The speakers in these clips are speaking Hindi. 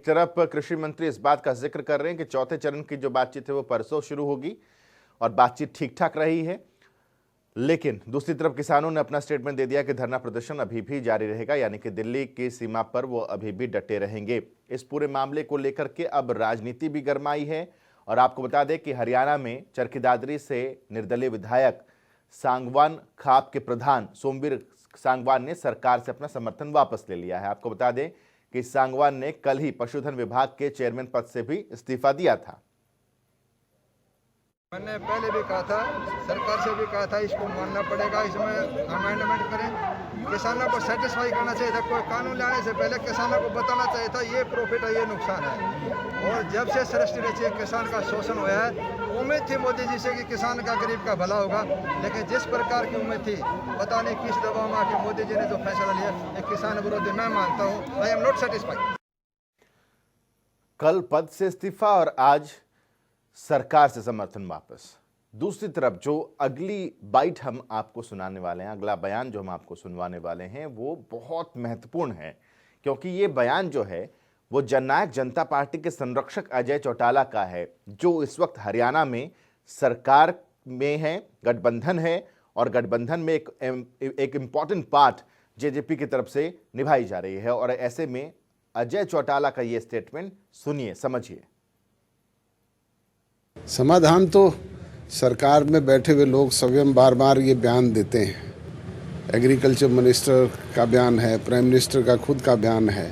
तरफ कृषि मंत्री इस बात का जिक्र कर रहे हैं कि चौथे चरण की जो बातचीत है वो परसों शुरू होगी और बातचीत ठीक ठाक रही है, लेकिन दूसरी तरफ किसानों ने अपना स्टेटमेंट दे दिया कि धरना प्रदर्शन अभी भी जारी रहेगा, यानी कि दिल्ली की सीमा पर वो अभी भी डटे रहेंगे। इस पूरे मामले को लेकर के अब राजनीति भी गरमाई है और आपको बता दें कि हरियाणा में चरखी दादरी से निर्दलीय विधायक सांगवान खाप के प्रधान सोमवीर सांगवान ने सरकार से अपना समर्थन वापस ले लिया है। आपको बता दें कि सांगवान ने कल ही पशुधन विभाग के चेयरमैन पद से भी इस्तीफा दिया था। मैंने पहले भी कहा था, सरकार से भी कहा था, इसको मानना पड़ेगा, इसमें अमेंडमेंट करें, किसानों को सेटिस्फाई करना चाहिए था। कोई कानून लाने से पहले किसानों को बताना चाहिए था ये प्रॉफिट है, ये नुकसान है। और जब से सृष्टि रची है किसान का शोषण हुआ है, उम्मीद थी मोदी जी से कि किसान का, गरीब का भला होगा, लेकिन जिस प्रकार की उम्मीद थी, पता नहीं किस दबाव में आके मोदी जी ने जो फैसला लिया, एक किसान विरोधी मैं मानता हूँ। I am not satisfied. कल पद से इस्तीफा और आज सरकार से समर्थन वापस। दूसरी तरफ जो अगली बाइट हम आपको सुनाने वाले हैं, अगला बयान जो हम आपको सुनवाने वाले हैं, वो बहुत महत्वपूर्ण है, क्योंकि ये बयान जो है वो जननायक जनता पार्टी के संरक्षक अजय चौटाला का है, जो इस वक्त हरियाणा में सरकार में है, गठबंधन है और गठबंधन में एक इंपॉर्टेंट पार्ट जेजेपी की तरफ से निभाई जा रही है। और ऐसे में अजय चौटाला का ये स्टेटमेंट सुनिए, समझिए। समाधान तो सरकार में बैठे हुए लोग स्वयं बार बार ये बयान देते हैं। एग्रीकल्चर मिनिस्टर का बयान है, प्राइम मिनिस्टर का खुद का बयान है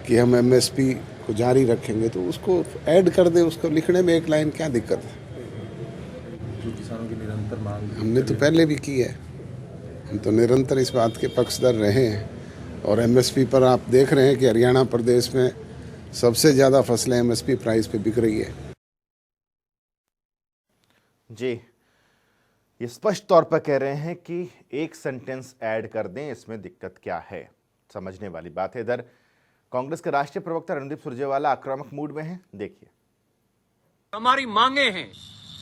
कि हम एमएसपी को जारी रखेंगे, तो उसको ऐड कर दे, उसको लिखने में एक लाइन क्या दिक्कत है। जो किसानों की निरंतर मांग हमने तो पहले भी की है, हम तो निरंतर इस बात के पक्षधर रहे हैं। और एमएसपी पर आप देख रहे हैं कि हरियाणा प्रदेश में सबसे ज़्यादा फसलें एमएसपी प्राइस पे बिक रही है। जी, ये स्पष्ट तौर पर कह रहे हैं कि एक सेंटेंस ऐड कर दें, इसमें दिक्कत क्या है, समझने वाली बात है। इधर कांग्रेस के राष्ट्रीय प्रवक्ता रणदीप सुरजेवाला आक्रामक मूड में हैं, देखिए। हमारी मांगे हैं,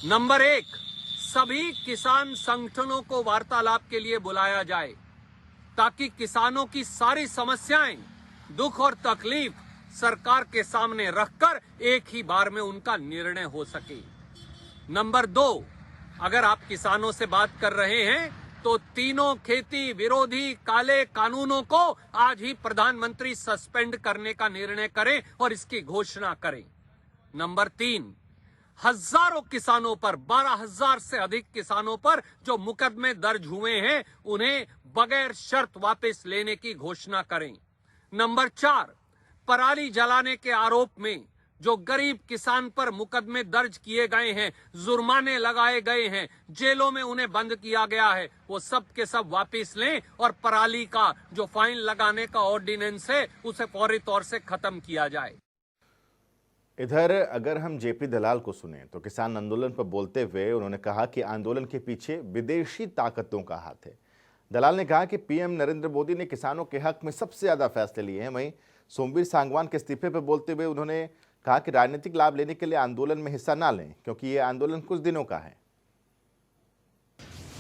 नंबर 1, सभी किसान संगठनों को वार्तालाप के लिए बुलाया जाए ताकि किसानों की सारी समस्याएं, दुख और तकलीफ सरकार के सामने रखकर एक ही बार में उनका निर्णय हो सके। नंबर 2, अगर आप किसानों से बात कर रहे हैं तो तीनों खेती विरोधी काले कानूनों को आज ही प्रधानमंत्री सस्पेंड करने का निर्णय करें और इसकी घोषणा करें। नंबर 3, हजारों किसानों पर, 12,000 से अधिक किसानों पर जो मुकदमे दर्ज हुए हैं, उन्हें बगैर शर्त वापस लेने की घोषणा करें। नंबर 4, पराली जलाने के आरोप में जो गरीब किसान पर मुकदमे दर्ज किए गए हैं, जुर्माने लगाए गए हैं, जेलों में उन्हें बंद किया गया है, वो सब के सब वापस लें और पराली का जो फाइन लगाने का ऑर्डिनेंस है उसे फौरी तौर से खत्म किया जाए। इधर अगर हम जेपी दलाल को सुने तो किसान आंदोलन पर बोलते हुए उन्होंने कहा कि आंदोलन के पीछे विदेशी ताकतों का हाथ है। दलाल ने कहा कि पीएम नरेंद्र मोदी ने किसानों के हक में सबसे ज्यादा फैसले लिए हैं। वहीं सोमवीर सांगवान के इस्तीफे पर बोलते हुए उन्होंने कहा कि राजनीतिक लाभ लेने के लिए आंदोलन में हिस्सा ना लें, क्योंकि ये आंदोलन कुछ दिनों का है।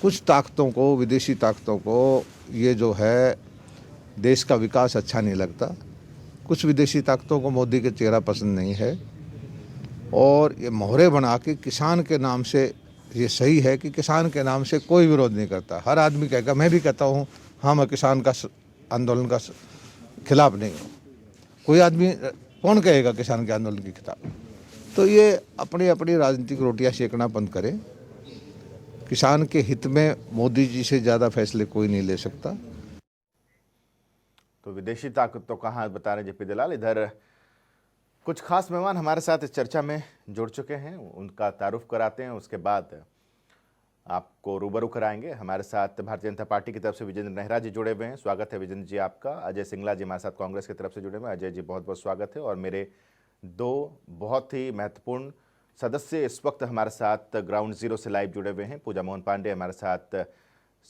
कुछ ताकतों को, विदेशी ताकतों को ये जो है देश का विकास अच्छा नहीं लगता। कुछ विदेशी ताकतों को मोदी के चेहरा पसंद नहीं है और ये मोहरे बना के किसान के नाम से, ये सही है कि किसान के नाम से कोई विरोध नहीं करता। हर आदमी कहेगा, मैं भी कहता हूँ हाँ मैं किसान का आंदोलन का खिलाफ नहीं हूँ। कोई आदमी कौन कहेगा किसान के आंदोलन के खिलाफ? तो ये अपनी अपनी राजनीतिक रोटियां सेकना बंद करें। किसान के हित में मोदी जी से ज़्यादा फैसले कोई नहीं ले सकता। तो विदेशी ताकतों का हाथ बता रहे जेपी दलाल। इधर कुछ खास मेहमान हमारे साथ इस चर्चा में जुड़ चुके हैं, उनका तारुफ कराते हैं, उसके बाद आपको रूबरू कराएंगे। हमारे साथ भारतीय जनता पार्टी की तरफ से विजेंद्र नेहरा जी जुड़े हुए हैं, स्वागत है विजेंद्र जी आपका। अजय सिंगला जी हमारे साथ कांग्रेस की तरफ से जुड़े हुए हैं, अजय जी बहुत बहुत स्वागत है। और मेरे दो बहुत ही महत्वपूर्ण सदस्य इस वक्त हमारे साथ ग्राउंड जीरो से लाइव जुड़े हुए हैं। पूजा मोहन पांडे हमारे साथ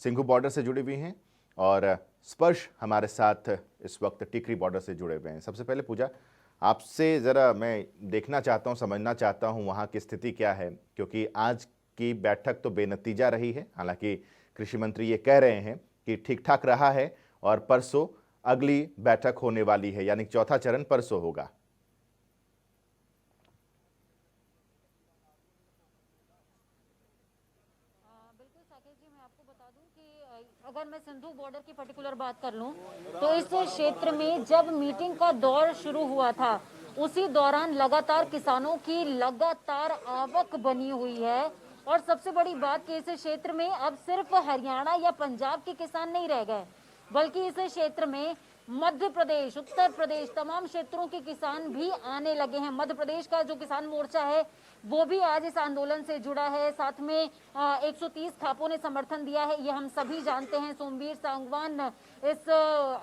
सिंघू बॉर्डर से जुड़ी हुई हैं और स्पर्श हमारे साथ इस वक्त टिकरी बॉर्डर से जुड़े हुए हैं। सबसे पहले पूजा, आपसे ज़रा मैं देखना चाहता हूँ, समझना चाहता हूँ वहाँ की स्थिति क्या है, क्योंकि आज की बैठक तो बेनतीजा रही है। हालांकि कृषि मंत्री ये कह रहे हैं कि ठीक ठाक रहा है और परसों अगली बैठक होने वाली है, यानी चौथा चरण परसों होगा। अगर मैं सिंधु बॉर्डर की पर्टिकुलर बात कर लूं तो इस क्षेत्र में जब मीटिंग का दौर शुरू हुआ था उसी दौरान लगातार किसानों की लगातार आवक बनी हुई है। और सबसे बड़ी बात कि इस क्षेत्र में अब सिर्फ हरियाणा या पंजाब के किसान नहीं रह गए, बल्कि इस क्षेत्र में मध्य प्रदेश, उत्तर प्रदेश, तमाम क्षेत्रों के किसान भी आने लगे हैं। मध्य प्रदेश का जो किसान मोर्चा है वो भी आज इस आंदोलन से जुड़ा है। साथ में 130 खापों ने समर्थन दिया है, ये हम सभी जानते हैं। सोमवीर सांगवान इस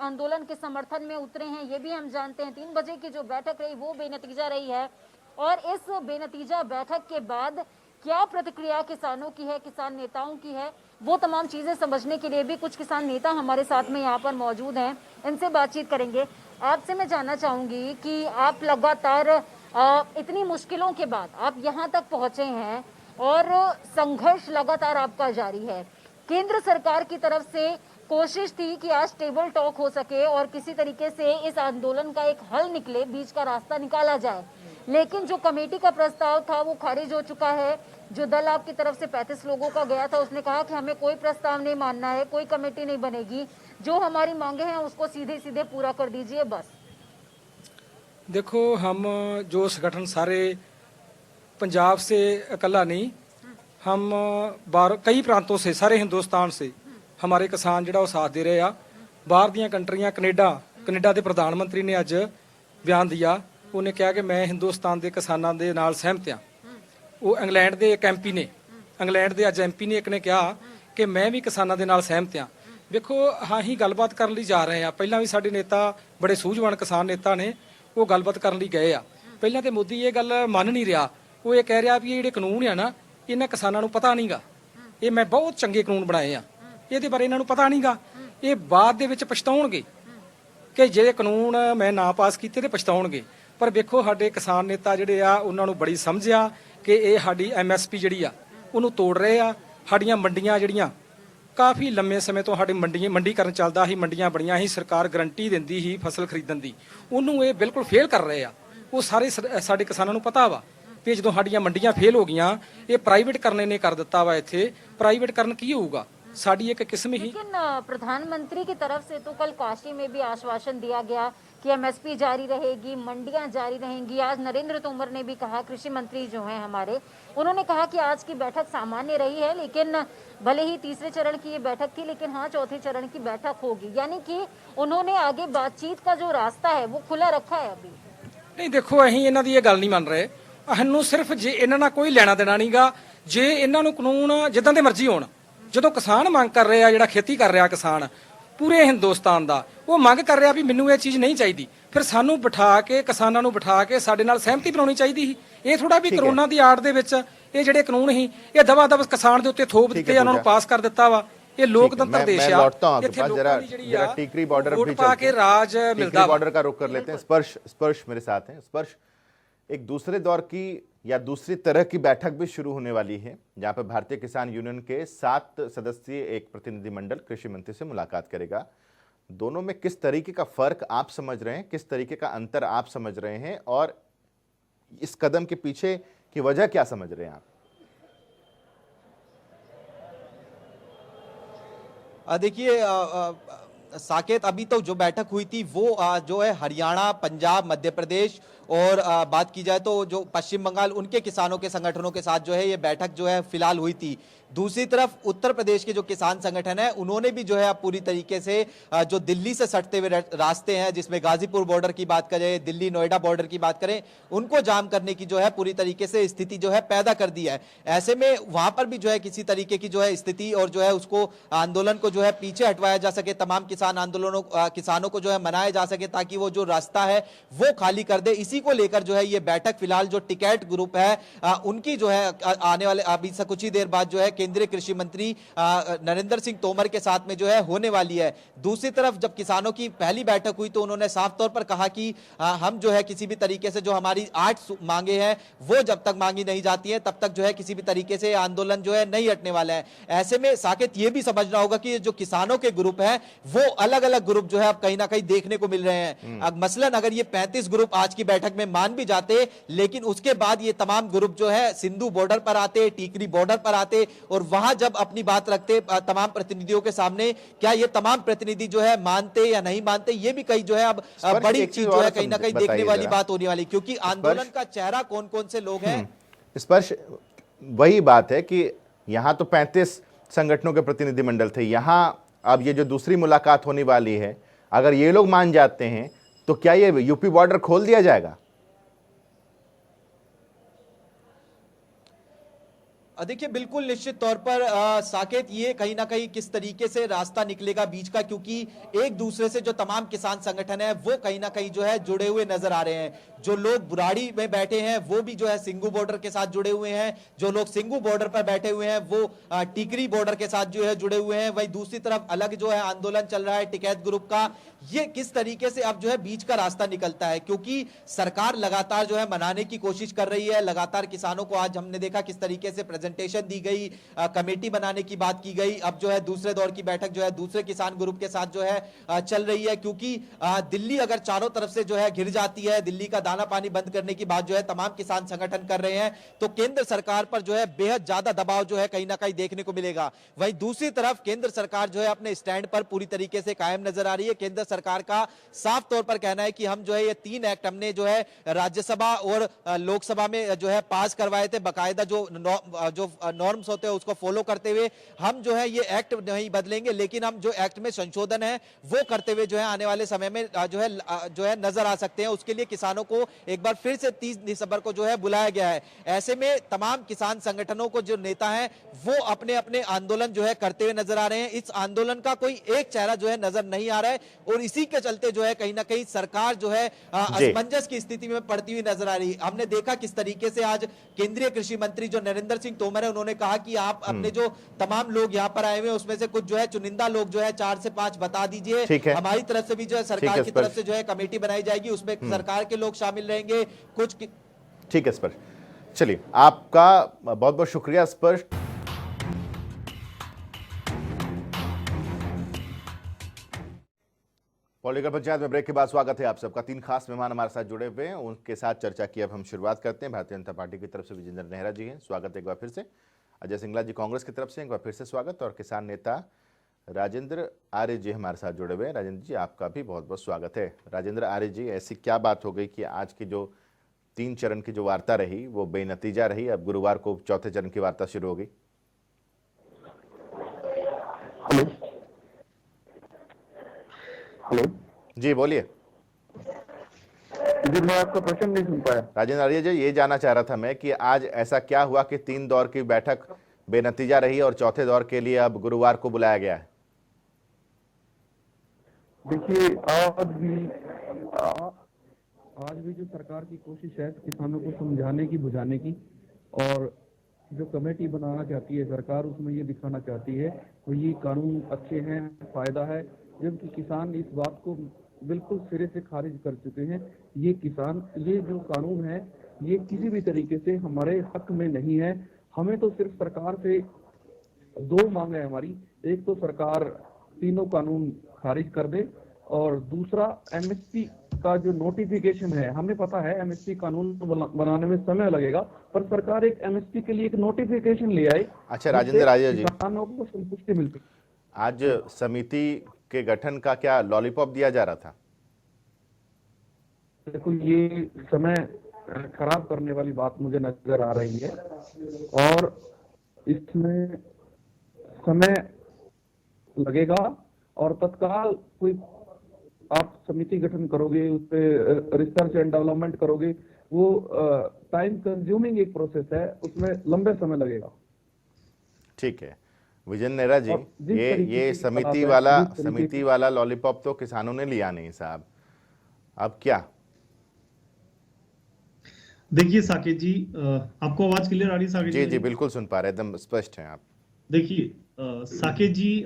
आंदोलन के समर्थन में उतरे हैं, ये भी हम जानते हैं। 3 बजे की जो बैठक रही वो बेनतीजा रही है। और इस बेनतीजा बैठक के बाद क्या प्रतिक्रिया किसानों की है, किसान नेताओं की है, वो तमाम चीजें समझने के लिए भी कुछ किसान नेता हमारे साथ में यहाँ पर मौजूद हैं, इनसे बातचीत करेंगे। आपसे मैं जानना चाहूंगी कि आप लगातार इतनी मुश्किलों के बाद आप यहाँ तक पहुंचे हैं और संघर्ष लगातार आपका जारी है। केंद्र सरकार की तरफ से कोशिश थी कि आज टेबल टॉक हो सके और किसी तरीके से इस आंदोलन का एक हल निकले, बीच का रास्ता निकाला जाए, लेकिन जो कमेटी का प्रस्ताव था वो खारिज हो चुका है। जो दल आपकी तरफ से 35 लोगों का गया था उसने कहा कि हमें कोई प्रस्ताव नहीं मानना है, कोई कमेटी नहीं बनेगी, जो हमारी मांगे हैं उसको सीधे सीधे पूरा कर दीजिए बस। देखो, हम जो संगठन सारे पंजाब से अकेला नहीं, हम कई प्रांतों से, सारे हिंदुस्तान से हमारे किसान ਜਿਹੜਾ ਉਹ ਸਾਥ ਦੇ ਰਹੇ ਆ। ਬਾਹਰ ਦੀਆਂ ਕੰਟਰੀਆਂ, ਕੈਨੇਡਾ ਦੇ ਪ੍ਰਧਾਨ ਮੰਤਰੀ ਨੇ ਅੱਜ ਬਿਆਨ ਦਿਆ। ਉਹਨੇ ਕਿਹਾ ਕਿ ਮੈਂ ਹਿੰਦੁਸਤਾਨ ਦੇ ਕਿਸਾਨਾਂ ਦੇ ਨਾਲ ਸਹਿਮਤ ਹਾਂ। ਉਹ ਇੰਗਲੈਂਡ ਦੇ ਇੱਕ ਐਮਪੀ ਨੇ, ਇੰਗਲੈਂਡ ਦੇ ਅੱਜ ਐਮਪੀ ਨੇ ਇੱਕ ਨੇ ਕਿਹਾ ਕਿ ਮੈਂ ਵੀ ਕਿਸਾਨਾਂ ਦੇ ਨਾਲ ਸਹਿਮਤ ਹਾਂ। ਵੇਖੋ, ਹਾਂ ਹੀ ਗੱਲਬਾਤ ਕਰਨ ਲਈ ਜਾ ਰਹੇ ਆ। ਪਹਿਲਾਂ ਵੀ ਸਾਡੇ ਨੇਤਾ ਬੜੇ ਸੂਝਵਾਨ ਕਿਸਾਨ ਨੇਤਾ ਨੇ, ਉਹ ਗੱਲਬਾਤ ਕਰਨ ਲਈ ਗਏ ਆ। ਪਹਿਲਾਂ ਤੇ ਮੋਦੀ ਇਹ ਗੱਲ ਮੰਨ ਨਹੀਂ ਰਿਹਾ। ਉਹ ਇਹ ਕਹਿ ਰਿਹਾ ਵੀ ਇਹ ਜਿਹੜੇ ਕਾਨੂੰਨ ਆ ਨਾ, ਇਹਨਾਂ ਕਿਸਾਨਾਂ ਨੂੰ ਪਤਾ ਨਹੀਂਗਾ, ਇਹ ਮੈਂ ਬਹੁਤ ਚੰਗੇ ਕਾਨੂੰਨ ਬਣਾਏ ਆ, ਇਹਦੇ ਬਾਰੇ ਇਹਨਾਂ ਨੂੰ ਪਤਾ ਨਹੀਂਗਾ। ਇਹ ਬਾਅਦ ਦੇ ਵਿੱਚ ਪਛਤਾਉਣਗੇ ਕਿ ਜਿਹੜੇ ਕਾਨੂੰਨ ਮੈਂ ਨਾ ਪਾਸ ਕੀਤੇ ਤੇ ਪਛਤਾਉਣਗੇ। ਪਰ ਵੇਖੋ, ਸਾਡੇ ਕਿਸਾਨ ਨੇਤਾ ਜਿਹੜੇ ਆ ਉਹਨਾਂ ਨੂੰ ਬੜੀ ਸਮਝ ਆ ਕਿ ਇਹ ਸਾਡੀ ਐਮਐਸਪੀ ਜਿਹੜੀ ਆ ਉਹਨੂੰ ਤੋੜ ਰਹੇ ਆ। ਸਾਡੀਆਂ ਮੰਡੀਆਂ ਜਿਹੜੀਆਂ ਕਾਫੀ ਲੰਮੇ ਸਮੇਂ ਤੋਂ ਸਾਡੇ ਮੰਡੀਕਰਨ ਚੱਲਦਾ ਸੀ, ਮੰਡੀਆਂ ਬੜੀਆਂ ਸੀ, ਸਰਕਾਰ ਗਰੰਟੀ ਦਿੰਦੀ ਸੀ ਫਸਲ ਖਰੀਦਣ ਦੀ, ਉਹਨੂੰ ਇਹ ਬਿਲਕੁਲ ਫੇਲ ਕਰ ਰਹੇ ਆ। ਉਹ ਸਾਰੇ ਸਾਡੇ ਕਿਸਾਨਾਂ ਨੂੰ ਪਤਾ ਵਾ ਕਿ ਜਦੋਂ ਸਾਡੀਆਂ ਮੰਡੀਆਂ ਫੇਲ ਹੋ ਗਈਆਂ, ਇਹ ਪ੍ਰਾਈਵੇਟ ਕਰਨੇ ਨੇ ਕਰ ਦਿੱਤਾ ਵਾ। ਇੱਥੇ ਪ੍ਰਾਈਵੇਟ ਕਰਨ ਕੀ ਹੋਊਗਾ, साड़ी एक किस्म ही। लेकिन प्रधानमंत्री की तरफ से तो कल काशी में भी आश्वासन दिया गया कि एमएसपी जारी रहेगी, मंडियां जारी रहेंगी। आज नरेंद्र तोमर ने भी कहा, कृषि मंत्री जो हैं हमारे, उन्होंने कहा कि आज की बैठक सामान्य रही है, लेकिन भले ही तीसरे चरण की ये बैठक थी, लेकिन हाँ चौथे चरण की बैठक होगी। यानी कि उन्होंने आगे बातचीत का जो रास्ता है वो खुला रखा है अभी। नहीं, देखो, अहीं इन्हां दी ये गल नहीं मान रहे। ਸਾਨੂੰ ਸਿਰਫ ਜੇ ਇਹਨਾਂ ਨਾਲ ਕੋਈ ਲੈਣਾ ਦੇਣਾ ਨਹੀਂਗਾ। ਜੇ ਇਹਨਾਂ ਨੂੰ ਕਾਨੂੰਨ ਜਿੱਦਾਂ ਦੇ ਮਰਜ਼ੀ ਹੋਣ, ਜਦੋਂ ਕਿਸਾਨ ਮੰਗ ਕਰ ਰਿਹਾ, ਜਿਹੜਾ ਖੇਤੀ ਕਰ ਰਿਹਾ ਕਿਸਾਨ ਪੂਰੇ ਹਿੰਦੁਸਤਾਨ ਦਾ, ਉਹ ਮੰਗ ਕਰ ਰਿਹਾ ਵੀ ਮੈਨੂੰ ਇਹ ਚੀਜ਼ ਨਹੀਂ ਚਾਹੀਦੀ, ਫਿਰ ਸਾਨੂੰ ਬਿਠਾ ਕੇ, ਕਿਸਾਨਾਂ ਨੂੰ ਬਿਠਾ ਕੇ ਸਾਡੇ ਨਾਲ ਸਹਿਮਤੀ ਬਣਾਉਣੀ ਚਾਹੀਦੀ ਸੀ। ਇਹ ਥੋੜਾ ਵੀ ਕਰੋਨਾ ਦੀ ਆੜ ਦੇ ਵਿੱਚ ਇਹ ਜਿਹੜੇ ਕਾਨੂੰਨ ਸੀ ਇਹ ਦਵਾ ਦਵ ਕਿਸਾਨ ਦੇ ਉੱਤੇ ਥੋਪ ਦਿੱਤੇ, ਉਹਨਾਂ ਨੂੰ ਪਾਸ ਕਰ ਦਿੱਤਾ ਵਾ। ਇਹ ਲੋਕਤੰਤਰ देश है। ਇੱਥੇ जरा टिकरी बॉर्डर भी के राज मिलता बॉर्डर का रुख कर लेते हैं। स्पर्श मेरे साथ हैं। स्पर्श, एक दूसरे दौर की या दूसरी तरह की बैठक भी शुरू होने वाली है, जहां पर भारतीय किसान यूनियन के 7 सदस्यीय एक प्रतिनिधिमंडल कृषि मंत्री से मुलाकात करेगा। दोनों में किस तरीके का फर्क आप समझ रहे हैं, किस तरीके का अंतर आप समझ रहे हैं, और इस कदम के पीछे की वजह क्या समझ रहे हैं आप? देखिए साकेत, अभी तो जो बैठक हुई थी वो जो है हरियाणा, पंजाब, मध्य प्रदेश और बात की जाए तो जो पश्चिम बंगाल, उनके किसानों के संगठनों के साथ जो है ये बैठक जो है फिलहाल हुई थी। दूसरी तरफ उत्तर प्रदेश के जो किसान संगठन है उन्होंने भी जो है पूरी तरीके से जो दिल्ली से सटते हुए रास्ते हैं, जिसमें गाजीपुर बॉर्डर की बात करें, दिल्ली नोएडा बॉर्डर की बात करें, उनको जाम करने की जो है पूरी तरीके से स्थिति जो है पैदा कर दी है। ऐसे में वहां पर भी जो है किसी तरीके की जो है स्थिति और जो है उसको आंदोलन को जो है पीछे हटवाया जा सके, तमाम किसानों को जो है मनाया जा सके, ताकि वो जो रास्ता है वो खाली कर दे। इसी को लेकर जो है ये बैठक फिलहाल जो टिकैत ग्रुप है उनकी जो है आने वाले अभी से कुछ ही देर बाद जो है केंद्रीय कृषि मंत्री नरेंद्र सिंह तोमर के साथ में जो है होने वाली है। दूसरी तरफ जब किसानों की पहली बैठक हुई तो उन्होंने साफ तौर पर कहा कि हम जो है किसी भी तरीके से जो हमारी 8 मांगे हैं वो जब तक मांगी नहीं जाती है तब तक जो है किसी भी तरीके से आंदोलन जो है नहीं हटने वाला है। ऐसे में साकेत ये भी समझना होगा कि जो किसानों के ग्रुप है वो अलग अलग ग्रुप जो है अब कहीं ना कहीं देखने को मिल रहे हैं। अब मसलन अगर ये 35 ग्रुप आज की बैठक में मान भी जाते, लेकिन उसके बाद ये तमाम ग्रुप जो है सिंधु बॉर्डर पर आते, टीकरी बॉर्डर पर आते, और वहां जब अपनी बात रखते तमाम प्रतिनिधियों के सामने, क्या ये तमाम प्रतिनिधि जो है मानते या नहीं मानते, ये भी कहीं जो है अब बड़ी चीज जो है कहीं ना कहीं देखने वाली बात होने वाली, क्योंकि आंदोलन का चेहरा कौन कौन से लोग हैं। स्पर्श, वही बात है कि यहाँ तो 35 संगठनों के प्रतिनिधिमंडल थे, यहाँ अब ये जो दूसरी मुलाकात होने वाली है, अगर ये लोग मान जाते हैं तो क्या ये यूपी बॉर्डर खोल दिया जाएगा? देखिए बिल्कुल निश्चित तौर पर साकेत, ये कहीं ना कहीं किस तरीके से रास्ता निकलेगा बीच का, क्योंकि एक दूसरे से जो तमाम किसान संगठन है वो कहीं ना कहीं जो है जुड़े हुए नजर आ रहे हैं। जो लोग बुराड़ी में बैठे हैं वो भी जो है सिंगू बॉर्डर के साथ जुड़े हुए हैं, जो लोग सिंगू बॉर्डर पर बैठे हुए हैं वो टिकरी बॉर्डर के साथ जो है जुड़े हुए हैं। वहीं दूसरी तरफ अलग जो है आंदोलन चल रहा है टिकैत ग्रुप का। ये किस तरीके से अब जो है बीच का रास्ता निकलता है, क्योंकि सरकार लगातार जो है मनाने की कोशिश कर रही है, लगातार किसानों को आज हमने देखा किस तरीके से प्रेजेंटेशन दी गई, कमेटी बनाने की बात की गई। अब जो है दूसरे दौर की बैठक जो है दूसरे किसान ग्रुप के साथ जो है चल रही है, क्योंकि दिल्ली अगर चारों तरफ से जो है घिर जाती है, दिल्ली का दाना पानी बंद करने की बात जो है तमाम किसान संगठन कर रहे हैं, तो केंद्र सरकार पर जो है बेहद ज्यादा दबाव जो है कहीं ना कहीं देखने को मिलेगा। वहीं दूसरी तरफ केंद्र सरकार जो है अपने स्टैंड पर पूरी तरीके से कायम नजर आ रही है। केंद्र सरकार का साफ तौर पर कहना है कि हम जो है ये 3 एक्ट हमने जो है राज्यसभा और लोकसभा में जो है पास करवाए थे, बाकायदा जो नॉर्म्स होते हैं उसको फॉलो करते हुए हम जो है ये एक्ट नहीं बदलेंगे, लेकिन हम जो एक्ट में संशोधन है वो करते हुए जो है आने वाले समय में जो है नजर आ सकते हैं। उसके लिए किसानों को एक बार फिर से 30 दिसंबर को जो है बुलाया गया है। ऐसे में तमाम किसान संगठनों को जो नेता हैं वो अपने अपने आंदोलन जो है करते हुए नजर आ रहे हैं। इस आंदोलन का कोई एक चेहरा जो है नजर नहीं आ रहा है और इसी के चलते जो है कहीं ना कहीं सरकार जो है असमंजस की स्थिति में पड़ती हुई नजर आ रही है। हमने देखा किस तरीके से आज केंद्रीय कृषि मंत्री जो नरेंद्र सिंह तोमर है उन्होंने कहा कि आप अपने जो तमाम लोग यहाँ पर आए हुए हैं उसमें से कुछ जो है चुनिंदा लोग जो है 4 से 5 बता दीजिए, हमारी तरफ से भी जो है सरकार की तरफ से जो है कमेटी बनाई जाएगी, उसमें सरकार के लोग शामिल रहेंगे कुछ। ठीक है स्पर्श, चलिए आपका बहुत बहुत शुक्रिया स्पर्श। पॉलिटिकल पंचायत में ब्रेक के बाद स्वागत है आप सबका। 3 खास मेहमान हमारे साथ जुड़े हुए हैं, उनके साथ चर्चा की अब हम शुरुआत करते हैं। भारतीय जनता पार्टी की तरफ से विजेंद्र नेहरा जी हैं, स्वागत एक बार फिर से। अजय सिंगला जी कांग्रेस की तरफ से एक बार फिर से स्वागत, और किसान नेता राजेंद्र आर्य जी हमारे साथ जुड़े हुए हैं। राजेंद्र जी आपका भी बहुत बहुत स्वागत है। राजेंद्र आर्य जी, ऐसी क्या बात हो गई कि आज की जो 3 चरण की जो वार्ता रही वो बेनतीजा रही, अब गुरुवार को चौथे चरण की वार्ता शुरू हो गई? हेलो जी बोलिए। जी मैं आपका प्रश्न नहीं सुन पाया। राजेंद्र आर्य जी, ये जानना चाह रहा था मैं कि आज ऐसा क्या हुआ कि 3 दौर की बैठक बेनतीजा रही और चौथे दौर के लिए अब गुरुवार को बुलाया गया है? देखिए आज भी जो सरकार की कोशिश है किसानों को समझाने की, बुझाने की, और जो कमेटी बनाना चाहती है सरकार उसमें ये दिखाना चाहती है तो ये कानून अच्छे हैं, फायदा है, जबकि किसान इस बात को बिल्कुल सिरे से खारिज कर चुके हैं। ये जो कानून है ये किसी भी तरीके से हमारे हक में नहीं है। हमें तो सिर्फ सरकार से 2 मांग है हमारी, एक तो सरकार तीनों कानून खारिज कर दे, और दूसरा एमएसपी का जो नोटिफिकेशन है, हमें पता है एमएसपी कानून बनाने में समय लगेगा, पर सरकार एक एमएसपी के लिए एक नोटिफिकेशन ले आए। अच्छा राजेंद्र आर्य जी, किसानों को संतुष्टि मिलती। आज समिति के गठन का क्या लॉलीपॉप दिया जा रहा था? देखो ये समय खराब करने वाली बात मुझे नजर आ रही है, और इसमें समय लगेगा और तत्काल कोई आप समिति गठन करोगे, उस पर रिसर्च एंड डेवलपमेंट करोगे, वो टाइम कंज्यूमिंग एक प्रोसेस है, उसमें लंबे समय लगेगा। ठीक है विजेंद्र नेहरा जी, ये समिति वाला लॉलीपॉप तो किसानों ने लिया नहीं साहब, अब क्या? देखिए साकेत जी, आपको आवाज क्लियर आ रही है साकेत जी? जी बिल्कुल सुन पा रहे, एकदम स्पष्ट हैं आप। देखिए साकेत जी,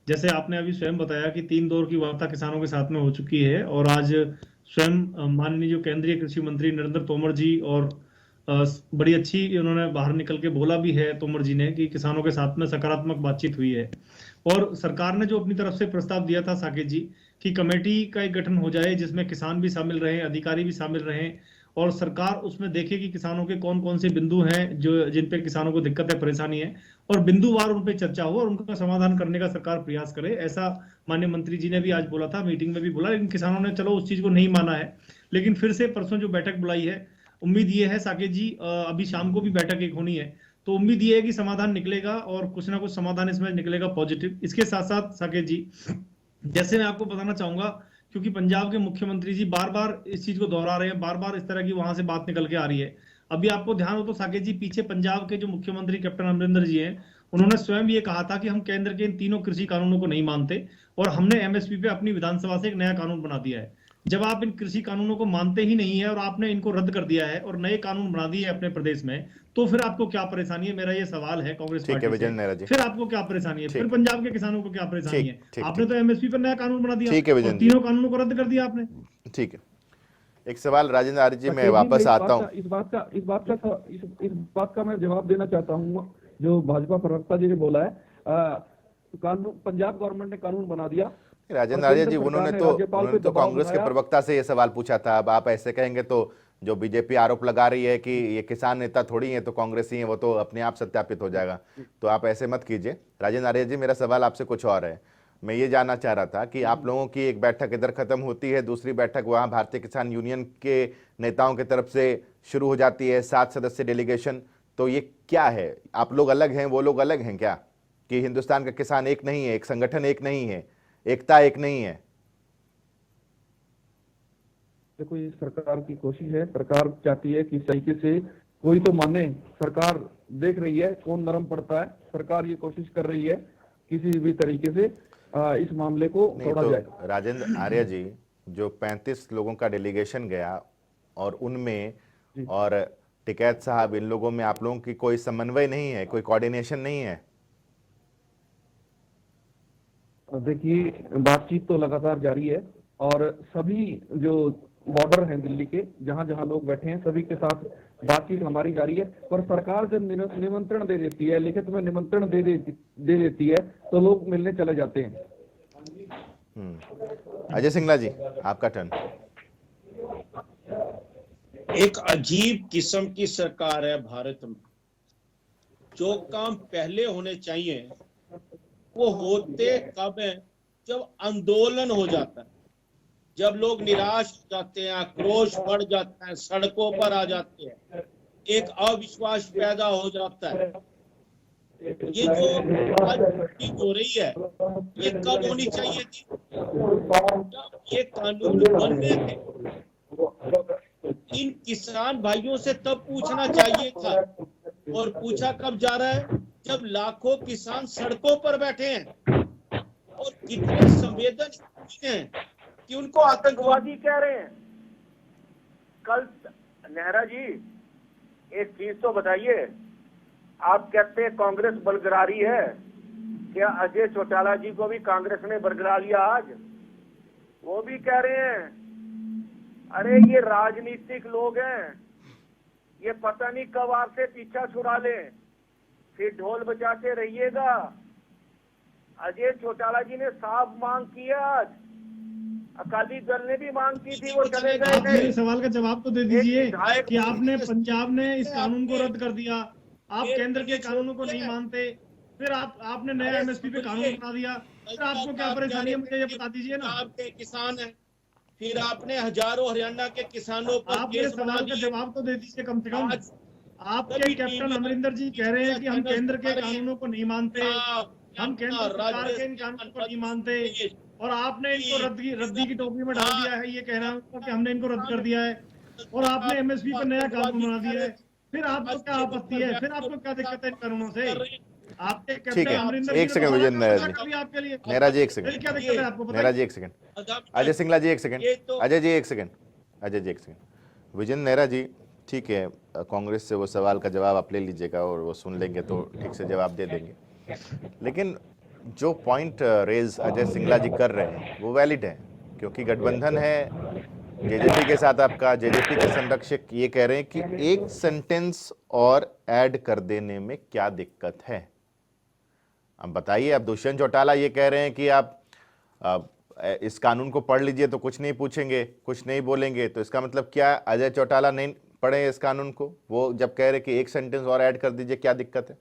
जैसे आपने अभी स्वयं बताया कि 3 दौर की वार्ता किसानों के साथ में हो चुकी है, और आज स्वयं माननीय जो केंद्रीय कृषि मंत्री नरेंद्र तोमर जी, और बड़ी अच्छी उन्होंने बाहर निकल के बोला भी है तोमर जी ने कि किसानों के साथ में सकारात्मक बातचीत हुई है, और सरकार ने जो अपनी तरफ से प्रस्ताव दिया था साकेत जी कि कमेटी का एक गठन हो जाए जिसमें किसान भी शामिल रहें, अधिकारी भी शामिल रहें, और सरकार उसमें देखे कि किसानों के कौन कौन से बिंदु हैं जो जिन पे किसानों को दिक्कत है, परेशानी है, और बिंदुवार उन पे चर्चा हो और उनका समाधान करने का सरकार प्रयास करे। ऐसा माननीय मंत्री जी ने भी आज बोला था, मीटिंग में भी बोला, लेकिन किसानों ने चलो उस चीज को नहीं माना है। लेकिन फिर से परसों जो बैठक बुलाई है, उम्मीद ये है साकेत जी, अभी शाम को भी बैठक एक होनी है, तो उम्मीद ये है कि समाधान निकलेगा और कुछ ना कुछ समाधान इसमें निकलेगा पॉजिटिव। इसके साथ साथ साकेत जी, जैसे मैं आपको बताना चाहूंगा, क्योंकि पंजाब के मुख्यमंत्री जी बार बार इस चीज को दोहरा रहे हैं, बार बार इस तरह की वहां से बात निकल के आ रही है। अभी आपको ध्यान हो तो साकेत जी, पीछे पंजाब के जो मुख्यमंत्री कैप्टन अमरिंदर जी हैं, उन्होंने स्वयं ये कहा था कि हम केंद्र के इन तीनों कृषि कानूनों को नहीं मानते और हमने एमएसपी पे अपनी विधानसभा से एक नया कानून बना दिया है। जब आप इन कृषि कानूनों को मानते ही नहीं है और आपने इनको रद्द कर दिया है और नए कानून बना दिए अपने प्रदेश में, तो फिर आपको क्या परेशानी है? मेरा ये सवाल है कांग्रेस पार्टी से। फिर आपको क्या परेशानी है? फिर पंजाब के किसानों को क्या परेशानी है? आपने तो एमएसपी पर नया कानून बना दिया और तीनों कानूनों को रद्द कर दिया आपने। ठीक है, एक सवाल राजेंद्र आर्य जी, मैं वापस आता हूँ। इस बात का मैं जवाब देना चाहता हूँ। जो भाजपा प्रवक्ता जी ने बोला है, कानून पंजाब गवर्नमेंट ने कानून बना दिया। राजेंद्र आर्य जी, उन्होंने तो कांग्रेस के प्रवक्ता से ये सवाल पूछा था। अब आप ऐसे कहेंगे तो जो बीजेपी आरोप लगा रही है कि ये किसान नेता थोड़ी है तो कांग्रेसी है, वो तो अपने आप सत्यापित हो जाएगा। तो आप ऐसे मत कीजिए। राजेंद्र आर्य जी, मेरा सवाल आपसे कुछ और है। मैं ये जानना चाह रहा था कि आप लोगों की एक बैठक इधर खत्म होती है, दूसरी बैठक वहाँ भारतीय किसान यूनियन के नेताओं की तरफ से शुरू हो जाती है, 7 सदस्य डेलीगेशन। तो ये क्या है? आप लोग अलग हैं, वो लोग अलग हैं क्या? कि हिंदुस्तान का किसान एक नहीं है, एक संगठन एक नहीं है, एकता एक नहीं है? देखो, ये सरकार की कोशिश है। सरकार चाहती है कि तरीके से कोई तो माने। सरकार देख रही है कौन नरम पड़ता है। सरकार ये कोशिश कर रही है किसी भी तरीके से इस मामले को तोड़ा जाए। राजेंद्र आर्य जी, जो 35 लोगों का डेलीगेशन गया और उनमें और टिकैत साहब, इन लोगों में आप लोगों की कोई समन्वय नहीं है, कोई कोऑर्डिनेशन नहीं है? देखिए, बातचीत तो लगातार जारी है और सभी जो बॉर्डर हैं दिल्ली के, जहां जहां लोग बैठे हैं, सभी के साथ बातचीत हमारी जारी है। पर सरकार जब निमंत्रण दे देती है, लिखित में निमंत्रण दे देती है, तो लोग मिलने चले जाते हैं। अजय सिंगला जी, आपका टर्न। एक अजीब किस्म की सरकार है भारत में। जो काम पहले होने चाहिए वो होते कब है? जब आंदोलन हो जाता है, जब लोग निराश हो जाते हैं, आक्रोश बढ़ जाता है, सड़कों पर आ जाते हैं, एक अविश्वास पैदा हो जाता है। ये जो आज हो रही है, ये कब होनी चाहिए थी? जब ये कानून बन रहे थे, इन किसान भाइयों से तब पूछना चाहिए था। और पूछा कब जा रहा है? जब लाखों किसान सड़कों पर बैठे हैं और कितने संवेदनशील हैं कि उनको आतंकवादी कह रहे हैं। कल नेहरा जी, एक चीज तो बताइए, आप कहते हैं कांग्रेस बरगरा रही है, क्या अजय चौटाला जी को भी कांग्रेस ने बरगरा लिया आज? वो भी कह रहे हैं अरे ये राजनीतिक लोग हैं, ये पता नहीं कब आपसे पीछा छुड़ा ले, फिर ढोल बजाते रहिएगा। अजय चौटाला जी ने साफ मांग की है आज, अकाली दल ने भी मांग की थी, वो चले गए थे। मेरे सवाल का जवाब तो दे दीजिए कि आपने पंजाब ने इस कानून को रद्द कर दिया, आप केंद्र के कानूनों को नहीं मानते, फिर आपने नया एमएसपी पे कानून बना दिया, फिर आपको क्या परेशानी है? मुझे ये बता दीजिए ना। आपके किसान हैं, फिर आपने हजारों हरियाणा के किसानों पर आप मेरे सवाल का जवाब तो दे दीजिए कम से कम। आपके कैप्टन अमरिंदर जी कह रहे हैं कि हम केंद्र के कानूनों को नहीं मानते, हम केंद्र सरकार के इन कानूनों को नहीं मानते, और आपने इनको रद्दी की टोपी में डाल दिया है। ये कह रहा हूँ कि हमने इनको रद्द कर दिया है और आपने एमएसपी पर नया कानून बना दिया है। फिर आपको क्या आपत्ति है? फिर आपको क्या दिक्कत है इन कानूनों से? आपके ठीक है, एक सेकंड विजय नेहरा जी, एक सेकंड। क्या दिक्कत है आपको? नेहरा जी, एक सेकंड। अजय सिंगला जी, एक सेकंड। अजय जी, एक सेकंड। अजय जी, एक सेकंड। विजय नेहरा जी, ठीक है, कांग्रेस से वो सवाल का जवाब आप ले लीजिएगा और वो सुन लेंगे तो ठीक से जवाब दे देंगे। लेकिन जो पॉइंट रेज अजय सिंगला जी कर रहे हैं वो वैलिड है, क्योंकि गठबंधन है जेजेपी के साथ आपका। जेजेपी के संरक्षक ये कह रहे हैं कि एक सेंटेंस और ऐड कर देने में क्या दिक्कत है? अब बताइए। अब दुष्यंत चौटाला ये कह रहे हैं कि आप इस कानून को पढ़ लीजिए तो कुछ नहीं पूछेंगे, कुछ नहीं बोलेंगे, तो इसका मतलब क्या अजय चौटाला नहीं पढ़े इस कानून को? वो जब कह रहे कि एक सेंटेंस और ऐड कर दीजिए, क्या दिक्कत है?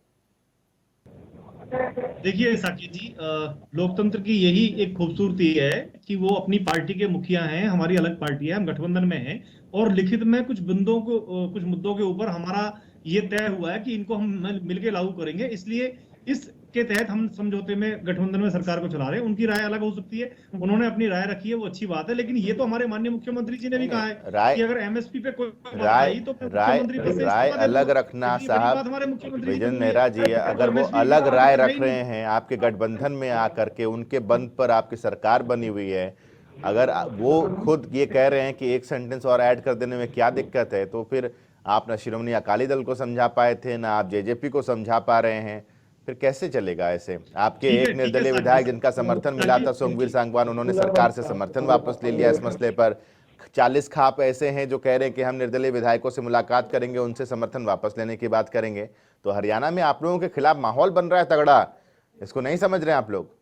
देखिए साकिब जी, लोकतंत्र की यही एक खूबसूरती है कि वो अपनी पार्टी के मुखिया हैं, हमारी अलग पार्टी है, हम गठबंधन में हैं, और लिखित में कुछ कुछ मुद्दों के ऊपर हमारा ये तय हुआ है कि इनको हम मिलकर लागू करेंगे। इसलिए इसके तहत हम समझौते में गठबंधन में सरकार को चला रहे हैं। उनकी राय अलग हो सकती है, उन्होंने अपनी राय रखी है, वो अच्छी बात है, लेकिन ये तो हमारे माननीय मुख्यमंत्री जी ने भी कहा है कि अगर एमएसपी पे कोई राय अलग रखना साहब, विजय नेहरा जी, अगर वो अलग राय रख रहे हैं आपके गठबंधन में आकर के, उनके बंद पर आपकी सरकार बनी हुई है, अगर वो खुद ये कह रहे हैं कि एक सेंटेंस और ऐड कर देने में क्या दिक्कत है, तो फिर आप ना श्रोमणी अकाली दल को समझा पाए थे, ना आप जेजेपी को समझा पा रहे हैं, फिर कैसे चलेगा ऐसे? आपके एक निर्दलीय विधायक जिनका समर्थन मिला था, सोमवीर सांगवान, उन्होंने सरकार से समर्थन वापस ले लिया इस मसले पर। 40 खाप ऐसे हैं जो कह रहे हैं कि हम निर्दलीय विधायकों से मुलाकात करेंगे, उनसे समर्थन वापस लेने की बात करेंगे। तो हरियाणा में आप लोगों के खिलाफ माहौल बन रहा है तगड़ा, इसको नहीं समझ रहे हैं आप लोग?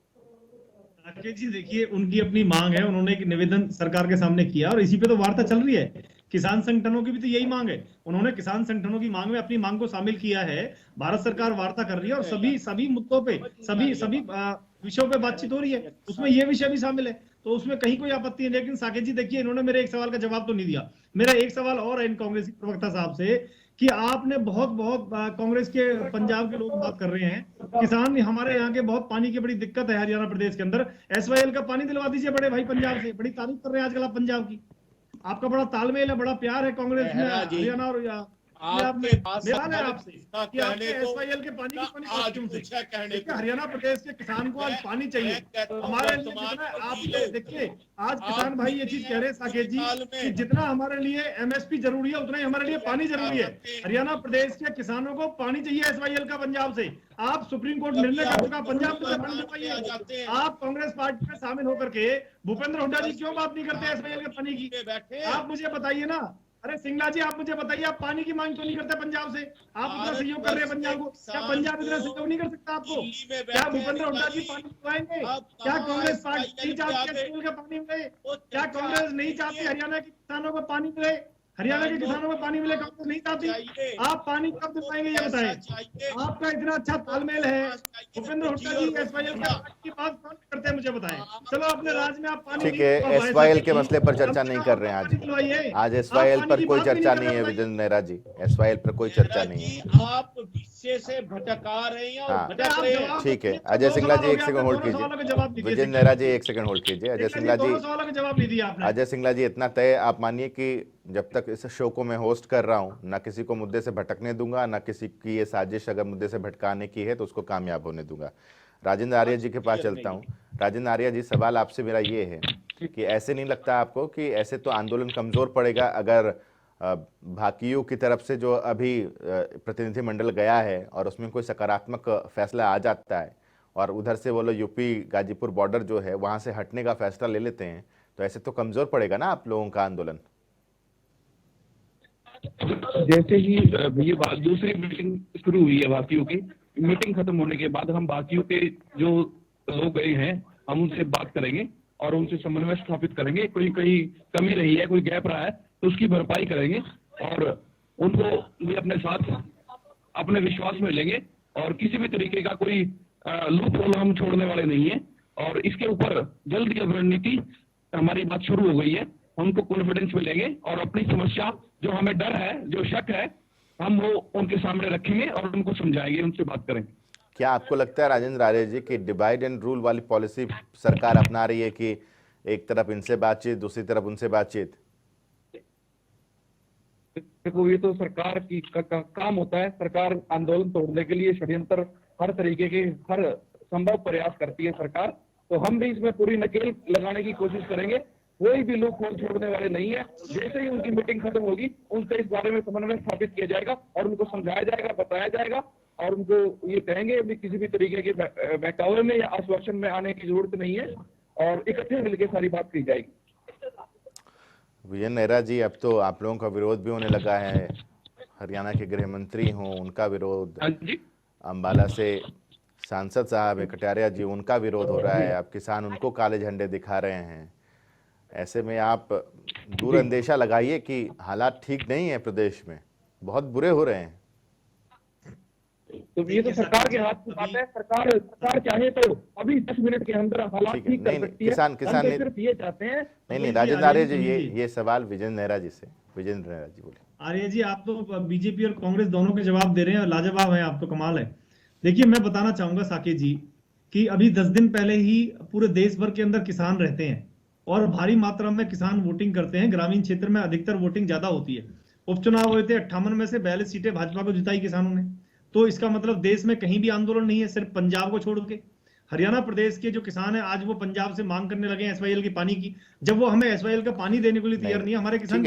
राकेश जी देखिए, उनकी अपनी मांग है, उन्होंने एक निवेदन सरकार के सामने किया और इसी पे तो वार्ता चल रही है। किसान संगठनों की भी तो यही मांग है, उन्होंने किसान संगठनों की मांग में अपनी मांग को शामिल किया है। भारत सरकार वार्ता कर रही है और सभी मुद्दों पे, सभी विषयों पे बातचीत हो रही है, उसमें ये विषय भी शामिल है, तो उसमें कहीं कोई आपत्ति नहीं। लेकिन साकेत जी देखिए, इन्होंने मेरे एक सवाल का जवाब तो नहीं दिया। मेरा एक सवाल और है इन कांग्रेसी प्रवक्ता साहब से कि आपने बहुत कांग्रेस के पंजाब के लोग बात कर रहे हैं, किसान हमारे यहाँ के बहुत पानी की बड़ी दिक्कत है हरियाणा प्रदेश के अंदर, एसवाईएल का पानी दिलवा दीजिए बड़े भाई पंजाब से। बड़ी तारीफ कर रहे हैं आजकल आप पंजाब की, आपका बड़ा तालमेल है, बड़ा प्यार है कांग्रेस में हरियाणा और आपके पास आपसे कि आपके एसवाईएल के पानी की हरियाणा प्रदेश के किसान को आज पानी चाहिए। हमारे लिए जितना आप देखिए, आज किसान भाई ये चीज कह रहे हैं साकेत जी कि जितना हमारे लिए एमएसपी जरूरी है उतना ही हमारे लिए पानी जरूरी है। हरियाणा प्रदेश के किसानों को पानी चाहिए एसवाईएल का पंजाब से। आप सुप्रीम कोर्ट निर्णय कर चुका, पंजाब से पानी दिलवाइए। आप कांग्रेस पार्टी में शामिल होकर के भूपेंद्र हुड्डा जी क्यों बात नहीं करते एसवाईएल के पानी की? आप मुझे बताइए ना, अरे सिंगला जी आप मुझे बताइए, आप पानी की मांग क्यों नहीं करते पंजाब से? आप इतना सहयोग कर रहे हैं पंजाब को, क्या पंजाब इतना सहयोग नहीं कर सकता आपको? क्या भूपेंद्र हुड्डा जी पानी दिलवाएंगे? क्या कांग्रेस पार्टी नहीं चाहती है का पानी मिले? क्या कांग्रेस नहीं चाहती हरियाणा के किसानों को पानी मिले? हरियाणा के किसानों को पानी मिले, कांग्रेस नहीं चाहती। आप पानी कब दिलवाएंगे ये बताएं। आपका इतना अच्छा तालमेल है, भूपेंद्र हुड्डा जी एसवाईएल की बात कौन करते हैं मुझे बताएं। चलो अपने राज्य में आप पानी, ठीक है, एसवाईएल के मसले पर चर्चा नहीं कर रहे हैं आज एसवाईएल पर कोई चर्चा नहीं है विजय नेहरा जी, एसवाईएल पर कोई चर्चा नहीं है। आप विषय से भटका रहे हैं और भटक रहे हैं। ठीक है, अजय सिंगला जी एक सेकंड होल्ड कीजिए, विजय नेहरा जी एक सेकंड होल्ड कीजिए। अजय सिंगला जी, जवाब नहीं दिया आपने। अजय सिंगला जी इतना तय आप मानिए कि जब तक इस शो को मैं होस्ट कर रहा हूं, ना किसी को मुद्दे से भटकने दूंगा, ना किसी की ये साजिश अगर मुद्दे से भटकाने की है तो उसको कामयाब होने दूंगा। राजेंद्र आर्य जी के पास चलता हूं। राजेंद्र आर्य जी, सवाल आपसे मेरा ये है कि ऐसे नहीं लगता आपको कि ऐसे तो आंदोलन कमजोर पड़ेगा अगर भाकियों की तरफ से जो अभी प्रतिनिधिमंडल गया है और उसमें कोई सकारात्मक फैसला आ जाता है और उधर से वो लोग यूपी गाजीपुर बॉर्डर जो है वहां से हटने का फैसला ले लेते हैं, तो ऐसे तो कमजोर पड़ेगा ना आप लोगों का आंदोलन? जैसे ही ये दूसरी मीटिंग शुरू हुई है भाकियों की, मीटिंग खत्म होने के बाद हम भाकियों के जो लोग गए हैं हम उनसे बात करेंगे और उनसे समन्वय स्थापित करेंगे। कोई कहीं कमी रही है, कोई गैप रहा है तो उसकी भरपाई करेंगे और उनको भी अपने साथ अपने विश्वास में लेंगे और किसी भी तरीके का कोई लूप होल हम छोड़ने वाले नहीं है। और इसके ऊपर जल्द की रणनीति हमारी बात शुरू हो गई है, हम उनको कॉन्फिडेंस में लेंगे और अपनी समस्या जो हमें डर है, जो शक है, हम वो उनके सामने रखेंगे और उनको समझाएंगे, उनसे बात करेंगे। क्या आपको लगता है राजेंद्र आर्य जी कि डिवाइड एंड रूल वाली पॉलिसी सरकार अपना रही है कि एक तरफ इनसे बातचीत, दूसरी तरफ उनसे बातचीत? देखो, ये तो सरकार की काम होता है। सरकार आंदोलन तोड़ने के लिए षड्यंत्र हर तरीके के हर संभव प्रयास करती है सरकार, तो हम भी इसमें पूरी नकेल लगाने की कोशिश करेंगे। कोई भी लोग फोन छोड़ने वाले नहीं है। जैसे ही उनकी मीटिंग खत्म होगी उनसे इस बारे में समन्वय स्थापित किया जाएगा और उनको समझाया जाएगा, बताया जाएगा और उनको ये कहेंगे अभी किसी भी तरीके के बहकावे में या आश्वासन में आने की जरूरत नहीं है और इकट्ठे मिलकर सारी बात की जाएगी। विजय नेहरा जी, अब तो आप लोगों का विरोध भी होने लगा है। हरियाणा के गृह मंत्री हों, उनका विरोध, अंबाला से सांसद साहब है कटारिया जी, उनका विरोध हो रहा है, अब किसान उनको काले झंडे दिखा रहे हैं। ऐसे में आप दूर अंदेशा लगाइए कि हालात ठीक नहीं है प्रदेश में, बहुत बुरे हो रहे हैं। तो ये तो सरकार के हाथ की बात है। सरकार चाहे तो अभी 10 मिनट के अंदर हालात ठीक कर सकती है। किसान हम तो सिर्फ ये चाहते हैं। नहीं राजेंद्र आर्य जी, ये सवाल विजेंद्र नेहरा जी से। विजेंद्र नेहरा जी बोले। आर्य जी, आप तो बीजेपी और कांग्रेस दोनों के जवाब दे रहे हैं और लाजवाब है, आप तो कमाल है। देखिए, मैं बताना चाहूंगा साकेत जी कि अभी 10 दिन पहले ही पूरे देश भर के अंदर किसान रहते हैं और भारी मात्रा में किसान वोटिंग करते हैं। ग्रामीण क्षेत्र में अधिकतर वोटिंग ज्यादा होती है। उपचुनाव हुए थे, 58 में से 42 सीटें भाजपा को जिताई किसानों ने। तो इसका मतलब देश में कहीं भी आंदोलन नहीं है, सिर्फ पंजाब को छोड़ के। हरियाणा प्रदेश के जो किसान है आज वो पंजाब से मांग करने लगे हैं एसवाईएल की पानी की, जब वो हमें एसवाईएल का पानी देने के लिए तैयार नहीं है। हमारे किसान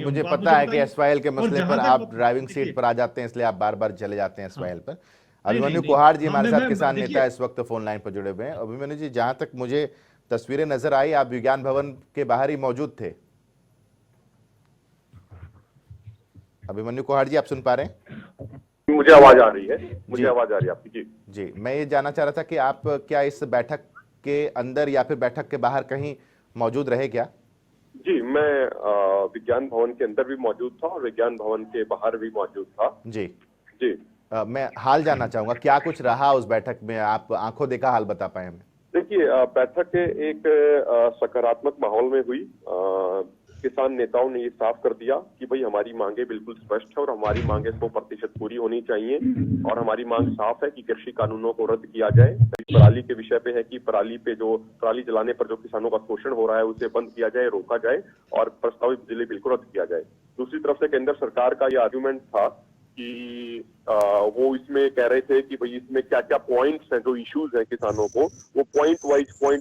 मुझे पता है कि एसवाईएल के मसले पर आप ड्राइविंग सीट पर आ जाते हैं, इसलिए आप बार बार चले जाते हैं एसवाईएल पर। अभिमन्यु कुहाड़ जी हमारे साथ किसान नेता इस वक्त फोन लाइन पर जुड़े हुए हैं। अभिमन्यु जी, जहां तक मुझे तस्वीरें नजर आई, आप विज्ञान भवन के बाहर ही मौजूद थे। अभिमन्यु कुहाड़ जी, आप सुन पा रहे हैं? मुझे आवाज आ रही है, मुझे आवाज आ रही है आपकी। जी जी, मैं ये जानना चाह रहा था कि आप क्या इस बैठक के अंदर या फिर बैठक के बाहर कहीं मौजूद रहे क्या? जी, मैं विज्ञान भवन के अंदर भी मौजूद था और विज्ञान भवन के बाहर भी मौजूद था। जी जी, मैं हाल जानना चाहूंगा, क्या कुछ रहा उस बैठक में, आप आंखों देखा हाल बता पाए हमें? देखिए, बैठक एक सकारात्मक माहौल में हुई। किसान नेताओं ने ये साफ कर दिया कि भाई हमारी मांगे बिल्कुल स्पष्ट है और हमारी मांगे 100% पूरी होनी चाहिए। और हमारी मांग साफ है कि कृषि कानूनों को रद्द किया जाए। पराली के विषय पे है कि पराली जलाने पर जो किसानों का शोषण हो रहा है उसे बंद किया जाए, रोका जाए और प्रस्तावित बिजली बिल को रद्द किया जाए। दूसरी तरफ से केंद्र सरकार का ये आर्गुमेंट था कि वो इसमें कह रहे थे कि भाई इसमें क्या क्या पॉइंट्स हैं, जो इश्यूज हैं किसानों को, वो पॉइंट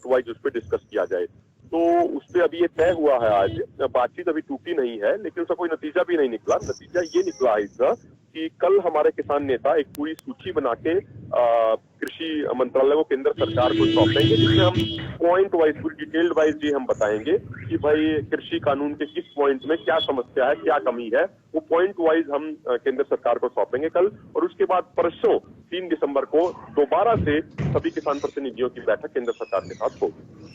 वाइज उस पर डिस्कस किया जाए। तो उस पर अभी ये तय हुआ है। आज बातचीत अभी टूटी नहीं है, लेकिन उसका कोई नतीजा भी नहीं निकला। नतीजा ये निकला इसका कि कल हमारे किसान नेता एक पूरी सूची बना के कृषि मंत्रालय को केंद्र सरकार को सौंपेंगे, जिसमें हम पॉइंट वाइज पूरी डिटेल्ड वाइज ये हम बताएंगे कि भाई कृषि कानून के किस पॉइंट में क्या समस्या है, क्या कमी है। वो पॉइंट वाइज हम केंद्र सरकार को सौंपेंगे कल। और उसके बाद परसों 3 दिसंबर को दोबारा से सभी किसान प्रतिनिधियों की बैठक केंद्र सरकार के साथ होगी।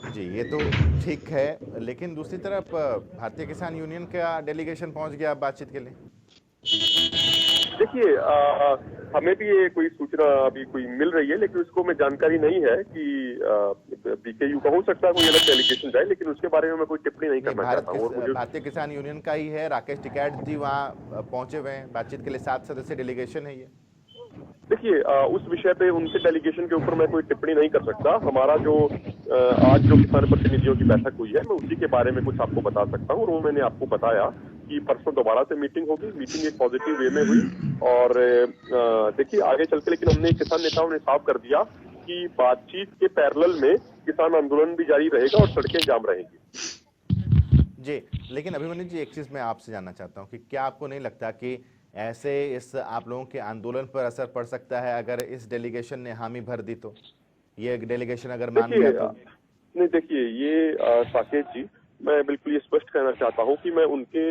जी, ये तो ठीक है, लेकिन दूसरी तरफ भारतीय किसान यूनियन का डेलीगेशन पहुंच गया बातचीत के लिए। देखिए, हमें भी ये कोई सूचना अभी कोई मिल रही है, लेकिन उसको मैं जानकारी नहीं है कि बीकेयू का हो सकता है कोई अलग डेलीगेशन जाए, लेकिन उसके बारे में मैं कोई टिप्पणी नहीं करना चाहता हूँ। भारतीय किसान यूनियन का ही है, राकेश टिकैत जी वहाँ पहुंचे हुए हैं बातचीत के लिए, 7 सदस्यीय डेलीगेशन है ये। देखिए, उस विषय पे उनके डेलीगेशन के ऊपर मैं कोई टिप्पणी नहीं कर सकता। हमारा जो आज जो किसान प्रतिनिधियों की बैठक हुई है, मैं उसी के बारे में कुछ आपको बता सकता हूँ। और वो मैंने आपको बताया कि परसों दोबारा से मीटिंग होगी। मीटिंग एक पॉजिटिव वे में हुई और देखिए आगे चल के, लेकिन हमने किसान नेताओं ने साफ कर दिया कि बातचीत के पैरेलल में किसान आंदोलन भी जारी रहेगा और सड़कें जाम रहेंगी। जी, लेकिन अभिमन्यु जी, एक चीज मैं आपसे जानना चाहता हूँ कि क्या आपको नहीं लगता कि ऐसे इस आप लोगों के आंदोलन पर असर पड़ सकता है अगर इस डेलीगेशन ने हामी भर दी तो? ये डेलीगेशन अगर मान गया तो? नहीं, देखिए, ये साकेत जी, मैं बिल्कुल ये स्पष्ट कहना चाहता हूँ कि मैं उनके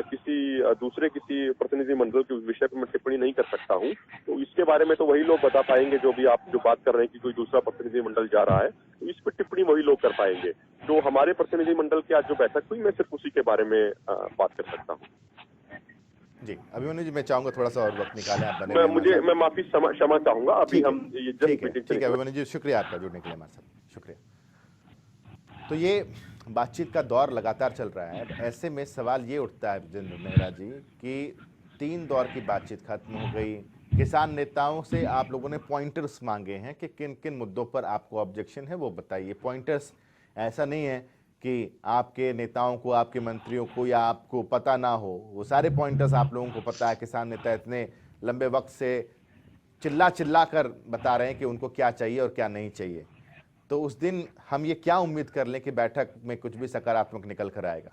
किसी दूसरे किसी प्रतिनिधि मंडल के विषय पर मैं टिप्पणी नहीं कर सकता हूँ। तो इसके बारे में तो वही लोग बता पाएंगे, जो भी आप जो बात कर रहे हैं कि कोई दूसरा प्रतिनिधि मंडल जा रहा है, तो इस पर टिप्पणी वही लोग कर पाएंगे। जो हमारे प्रतिनिधि मंडल की आज जो बैठक हुई, मैं सिर्फ उसी के बारे में बात कर सकता हूँ। जी, अभिमन्यु जी, मैं चाहूंगा थोड़ा सा और वक्त निकालें आप। मैं माफी क्षमा चाहूंगा। अभी हम ये ठीक है अभिमन्यु जी, शुक्रिया आपका जुड़ने के लिए हमारे साथ, शुक्रिया। तो ये बातचीत का दौर लगातार चल रहा है। ऐसे में सवाल ये उठता है विजेंद्र नेहरा जी कि 3 दौर की बातचीत खत्म हो गई, किसान नेताओं से आप लोगों ने पॉइंटर्स मांगे हैं कि किन किन मुद्दों पर आपको ऑब्जेक्शन है वो बताइए। पॉइंटर्स ऐसा नहीं है कि आपके नेताओं को, आपके मंत्रियों को या आपको पता ना हो, वो सारे पॉइंटर्स आप लोगों को पता है। किसान नेता इतने लंबे वक्त से चिल्ला कर बता रहे हैं कि उनको क्या चाहिए और क्या नहीं चाहिए। तो उस दिन हम ये क्या उम्मीद कर लें कि बैठक में कुछ भी सकारात्मक निकल कर आएगा?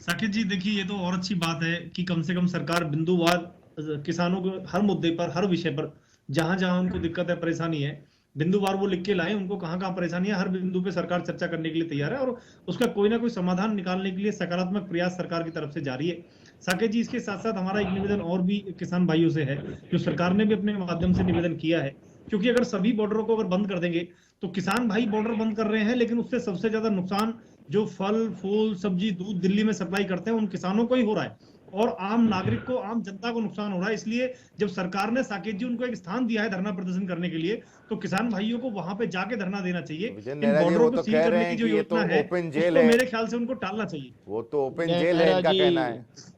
साकेत जी, देखिए, ये तो और अच्छी बात है कि कम से कम सरकार बिंदुवार किसानों को हर मुद्दे पर, हर विषय पर, जहां जहां उनको दिक्कत है, परेशानी है, बिंदुवार वो लिख के लाए, उनको कहाँ कहाँ परेशानी है, हर बिंदु पे सरकार चर्चा करने के लिए तैयार है और उसका कोई ना कोई समाधान निकालने के लिए सकारात्मक प्रयास सरकार की तरफ से जारी है। साकेत जी, इसके साथ साथ हमारा एक निवेदन और भी किसान भाइयों से है, जो सरकार ने भी अपने माध्यम से निवेदन किया है, क्योंकि अगर सभी बॉर्डरों को अगर बंद कर देंगे तो किसान भाई बॉर्डर बंद कर रहे हैं, लेकिन उससे सबसे ज्यादा नुकसान जो फल फूल सब्जी दूध दिल्ली में सप्लाई करते हैं उन किसानों को ही हो रहा है और आम नागरिक को, आम जनता को नुकसान हो रहा है। इसलिए जब सरकार ने साकेत जी उनको एक स्थान दिया है धरना प्रदर्शन करने के लिए, तो किसान भाइयों को वहां पे जाके धरना देना चाहिए। इन बॉर्डरों को सील करने की जो योजना है उसको मेरे ख्याल से उनको टालना चाहिए। वो तो ओपन जेल है, इनका कहना है।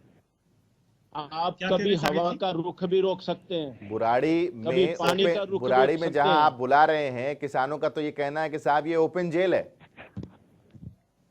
आप कभी हवा का रुख भी रोक सकते हैं, बुराड़ी में पानी का रुख बुराड़ी में जहां आप बुला रहे हैं किसानों का, तो ये कहना है कि साहब ये ओपन जेल है।